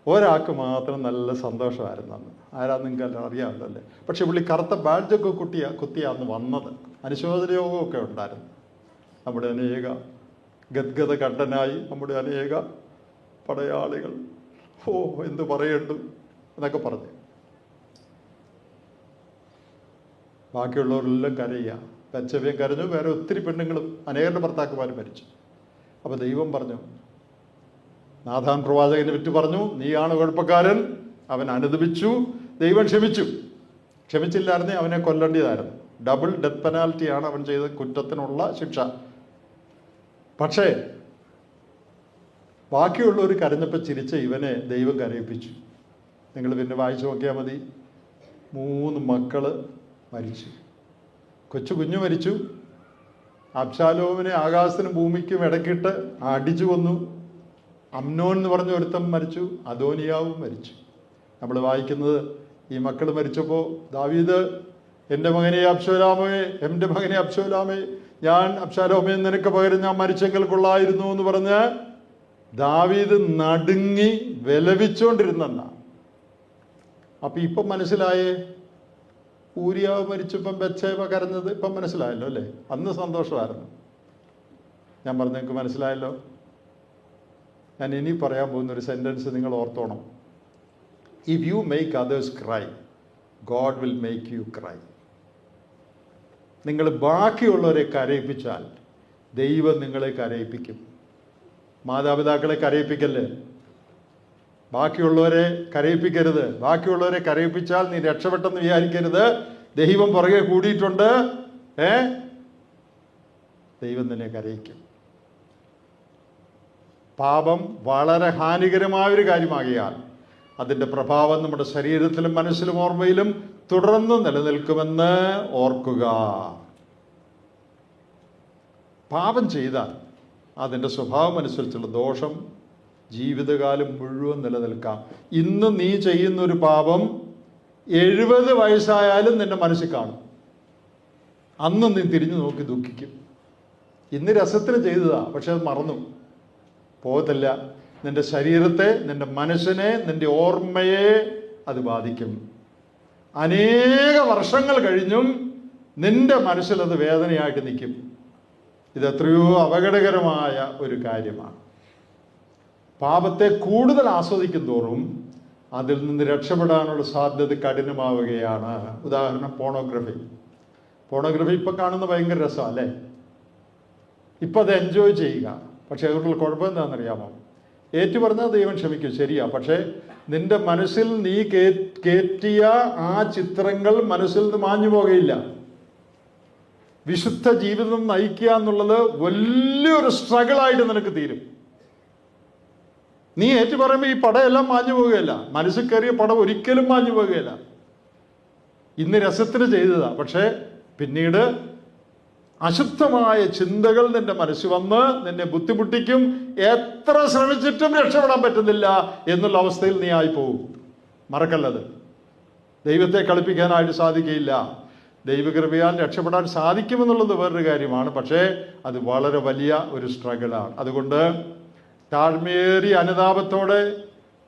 ഒരാൾക്ക് മാത്രം നല്ല സന്തോഷമായിരുന്നു അന്ന്. ആരാന്ന് നിങ്ങൾക്ക് അറിയാമല്ലോ അല്ലേ? പക്ഷെ പുള്ളി കറുത്ത ബാഡ്ജൊക്കെ കുത്തിയാന്ന് വന്നത്. അനുശോചന യോഗമൊക്കെ ഉണ്ടായിരുന്നു. നമ്മുടെ അനേക ഗദ്ഗത കണ്ഠനായി നമ്മുടെ അനേക പടയാളികൾ എന്ത് പറയണ്ടു എന്നൊക്കെ പറഞ്ഞു. ബാക്കിയുള്ളവരെല്ലാം കരയുക. കച്ചവയും കരഞ്ഞു. വേറെ ഒത്തിരി പെണ്ണുങ്ങളും അനേകരുടെ ഭർത്താക്കന്മാരും മരിച്ചു. അപ്പോൾ ദൈവം പറഞ്ഞു, നാഥാൻ പ്രവാചകനെ വിറ്റ് പറഞ്ഞു, നീയാണ് കുഴപ്പക്കാരൻ. അവൻ അനുദപിച്ചു. ദൈവം ക്ഷമിച്ചില്ലായിരുന്നേ അവനെ കൊല്ലേണ്ടതായിരുന്നു. ഡബിൾ ഡെത്ത് പെനാൽറ്റിയാണ് അവൻ ചെയ്ത കുറ്റത്തിനുള്ള ശിക്ഷ. പക്ഷേ ബാക്കിയുള്ളവർ കരഞ്ഞപ്പോൾ ചിരിച്ച ഇവനെ ദൈവം കരയിപ്പിച്ചു. നിങ്ങൾ പിന്നെ വായിച്ചു നോക്കിയാൽ മതി. 3 മക്കള് മരിച്ചു. കുഞ്ഞു മരിച്ചു. അബ്ശാലോമിനെ ആകാശത്തിനും ഭൂമിക്കും ഇടയ്ക്കിട്ട് അടിച്ചു കൊന്നു. അമ്നോൻ എന്ന് പറഞ്ഞ ഒരുത്തൻ മരിച്ചു. അദോനിയാവും മരിച്ചു. നമ്മൾ വായിക്കുന്നത്, ഈ മക്കൾ മരിച്ചപ്പോൾ ദാവീദ്, എൻ്റെ മകനെ അബ്ശാലോമേ, ഞാൻ അബ്ശാലോമേ നിനക്ക് പകരം ഞാൻ മരിച്ചെങ്കിൽ കൊള്ളായിരുന്നു എന്ന് പറഞ്ഞ് ദാവീദ് നടുങ്ങി വിലപിച്ചുകൊണ്ടിരുന്നെന്നാ. അപ്പം ഇപ്പം മനസ്സിലായേ, ഊരിയാവ് മരിച്ചപ്പം ബത്ശേബ കരഞ്ഞത് ഇപ്പം മനസ്സിലായല്ലോ അല്ലേ? അന്ന് സന്തോഷമായിരുന്നു. ഞാൻ പറഞ്ഞു, നിങ്ങൾക്ക് മനസ്സിലായല്ലോ. ഞാൻ ഇനി പറയാൻ പോകുന്നൊരു സെൻറ്റൻസ് നിങ്ങൾ ഓർത്തോണം. If you make others cry, God will make you cry. നിങ്ങൾ ബാക്കിയുള്ളവരെ കരയിപ്പിച്ചാൽ ദൈവം നിങ്ങളെ കരയിപ്പിക്കും. മാതാപിതാക്കളെ കരയിപ്പിക്കല്ലേ, ബാക്കിയുള്ളവരെ കരയിപ്പിക്കരുത്. ബാക്കിയുള്ളവരെ കരയിപ്പിച്ചാൽ നീ രക്ഷപ്പെട്ടെന്ന് വിചാരിക്കരുത്. ദൈവം പുറകെ കൂടിയിട്ടുണ്ട്. ദൈവം നിന്നെ കരയിക്കും. പാപം വളരെ ഹാനികരമായൊരു കാര്യമാകിയാൽ അതിൻ്റെ പ്രഭാവം നമ്മുടെ ശരീരത്തിലും മനസ്സിലും ഓർമ്മയിലും തുടർന്ന് നിലനിൽക്കുമെന്ന് ഓർക്കുക. പാപം ചെയ്താൽ അതിൻ്റെ സ്വഭാവം അനുസരിച്ചുള്ള ദോഷം ജീവിതകാലം മുഴുവൻ നിലനിൽക്കാം. ഇന്ന് നീ ചെയ്യുന്നൊരു പാപം 70 വയസ്സായാലും നിന്റെ മനസ്സിൽ കാണും. അന്ന് നീ തിരിഞ്ഞു നോക്കി ദുഃഖിക്കും. ഇന്ന് രസത്തിന് ചെയ്തതാ, പക്ഷെ അത് മറന്നു പോകത്തില്ല. നിന്റെ ശരീരത്തെ, നിന്റെ മനസ്സിനെ, നിന്റെ ഓർമ്മയെ അത് ബാധിക്കും. അനേക വർഷങ്ങൾ കഴിഞ്ഞും നിന്റെ മനസ്സിലത് വേദനയായിട്ട് നിൽക്കും. ഇതെത്രയോ അപകടകരമായ ഒരു കാര്യമാണ്. പാപത്തെ കൂടുതൽ ആസ്വദിക്കും തോറും അതിൽ നിന്ന് രക്ഷപ്പെടാനുള്ള സാധ്യത കഠിനമാവുകയാണ്. ഉദാഹരണം പോണോഗ്രഫി ഇപ്പം കാണുന്ന ഭയങ്കര രസമാണ് അല്ലേ? ഇപ്പം അത് എൻജോയ് ചെയ്യുക. പക്ഷെ അതുകൊണ്ടുള്ള കുഴപ്പം എന്താണെന്നറിയാമോ? ഏറ്റു പറഞ്ഞാൽ ദൈവം ക്ഷമിക്കും, ശരിയാ. പക്ഷേ നിന്റെ മനസ്സിൽ നീ കയറ്റിയ ആ ചിത്രങ്ങൾ മനസ്സിൽ നിന്ന് മാഞ്ഞു പോകുകയില്ല. വിശുദ്ധ ജീവിതം നയിക്കുക എന്നുള്ളത് വലിയൊരു സ്ട്രഗിളായിട്ട് നിനക്ക് തീരും. നീ ഏറ്റു പറയുമ്പോൾ ഈ പടമെല്ലാം മാഞ്ഞു പോവുകയില്ല. മനസ്സിൽ കയറിയ പടം ഒരിക്കലും മാഞ്ഞു പോവുകയില്ല. ഇന്ന് രസത്തിന് ചെയ്തതാ, പക്ഷേ പിന്നീട് അശുദ്ധമായ ചിന്തകൾ നിന്റെ മനസ്സിൽ വന്ന് നിന്നെ ബുദ്ധിമുട്ടിക്കും. എത്ര ശ്രമിച്ചിട്ടും രക്ഷപ്പെടാൻ പറ്റുന്നില്ല എന്നുള്ള അവസ്ഥയിൽ നീ ആയിപ്പോവും. മറക്കല്ലത്. ദൈവത്തെ കളിപ്പിക്കാനായിട്ട് സാധിക്കുകയില്ല. ദൈവകൃപയാൽ രക്ഷപ്പെടാൻ സാധിക്കുമെന്നുള്ളത് വേറൊരു കാര്യമാണ്. പക്ഷേ അത് വളരെ വലിയ ഒരു സ്ട്രഗിളാണ്. അതുകൊണ്ട് താഴ്മയേറിയ അനുതാപത്തോടെ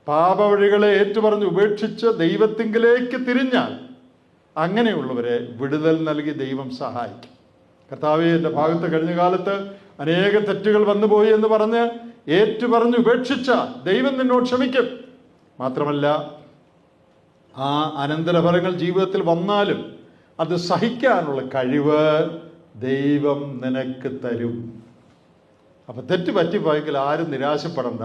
പാപവഴികളെ ഏറ്റുപറഞ്ഞ് ഉപേക്ഷിച്ച് ദൈവത്തിങ്കിലേക്ക് തിരിഞ്ഞാൽ അങ്ങനെയുള്ളവരെ വിടുതൽ നൽകി ദൈവം സഹായിക്കും. കർത്താവേ, എൻ്റെ ഭാഗത്ത് കഴിഞ്ഞ കാലത്ത് അനേക തെറ്റുകൾ വന്നുപോയി എന്ന് പറഞ്ഞ് ഏറ്റുപറഞ്ഞ് ഉപേക്ഷിച്ച ദൈവം നിന്നോട് ക്ഷമിക്കും. മാത്രമല്ല, ആ അനന്തരഫലങ്ങൾ ജീവിതത്തിൽ വന്നാലും അത് സഹിക്കാനുള്ള കഴിവ് ദൈവം നിനക്ക് തരും. അപ്പം തെറ്റ് പറ്റിപ്പോയെങ്കിൽ ആരും നിരാശപ്പെടണ്ട.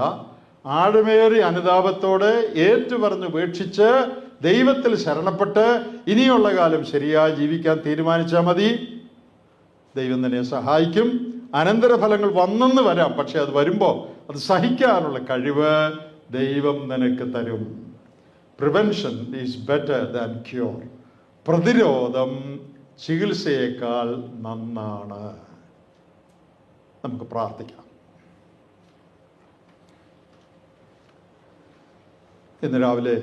ആഴമേറിയ അനുതാപത്തോടെ ഏറ്റുപറഞ്ഞ് ഉപേക്ഷിച്ച് ദൈവത്തിൽ ശരണപ്പെട്ട് ഇനിയുള്ള കാലം ശരിയായി ജീവിക്കാൻ തീരുമാനിച്ചാൽ മതി. ദൈവം തന്നെ സഹായിക്കും. അനന്തരഫലങ്ങൾ വന്നെന്ന് വരാം, പക്ഷെ അത് വരുമ്പോൾ അത് സഹിക്കാനുള്ള കഴിവ് ദൈവം നിനക്ക് തരും. Prevention is better than cure. പ്രതിരോധം ചികിത്സയേക്കാൾ നന്നാണ്. നമുക്ക് പ്രാർത്ഥിക്കാം. ഇന്ന് രാവിലെ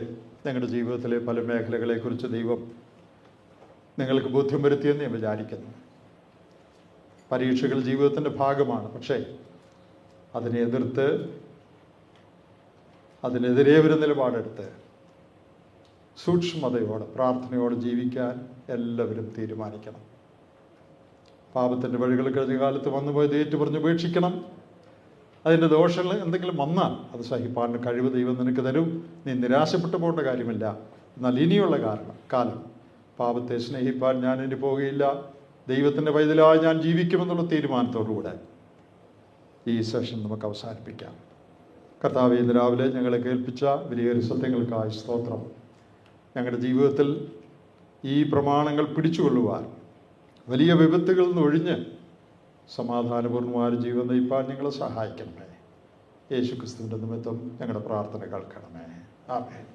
ഞങ്ങളുടെ ജീവിതത്തിലെ പല മേഖലകളെക്കുറിച്ച് ദൈവം നിങ്ങൾക്ക് ബോധ്യം വരുത്തിയെന്ന് ഞാൻ വിചാരിക്കുന്നു. പരീക്ഷകൾ ജീവിതത്തിൻ്റെ ഭാഗമാണ്. പക്ഷേ അതിനെ എതിർത്ത് അതിനെതിരെ ഒരു നിലപാടെടുത്ത് സൂക്ഷ്മതയോടെ പ്രാർത്ഥനയോടെ ജീവിക്കാൻ എല്ലാവരും തീരുമാനിക്കണം. പാപത്തിൻ്റെ വഴികൾ കഴിഞ്ഞ കാലത്ത് വന്നുപോയത് ഏറ്റുപറഞ്ഞ് ഉപേക്ഷിക്കണം. അതിൻ്റെ ദോഷങ്ങൾ എന്തെങ്കിലും വന്നാൽ അത് സഹിപ്പാനുള്ള കഴിവ് ദൈവം നിനക്ക് തരും. നീ നിരാശപ്പെട്ടു പോകേണ്ട കാര്യമില്ല. എന്നാൽ ഇനിയുള്ള കാലം പാപത്തെ സ്നേഹിപ്പാൻ ഞാൻ ഇനി പോകുകയില്ല, ദൈവത്തിൻ്റെ പൈതലായി ഞാൻ ജീവിക്കുമെന്നുള്ള തീരുമാനത്തോടുകൂടെ ഈ സെഷൻ നമുക്ക് അവസാനിപ്പിക്കാം. കർത്താവേ, ഇന്ന് രാവിലെ ഞങ്ങളെ കേൾപ്പിച്ച വലിയൊരു സത്യങ്ങൾക്കായി സ്തോത്രം. ഞങ്ങളുടെ ജീവിതത്തിൽ ഈ പ്രമാണങ്ങൾ പിടിച്ചുകൊള്ളുവാൻ, വലിയ വിപത്തുകളിൽ നിന്ന് ഒഴിഞ്ഞ് സമാധാനപൂർണ്ണമായ ജീവൻ നയിപ്പാൻ ഞങ്ങളെ സഹായിക്കണമേ. യേശു ക്രിസ്തുവിൻ്റെ നിമിത്തം ഞങ്ങളുടെ പ്രാർത്ഥന കേൾക്കണമേ. ആമേൻ.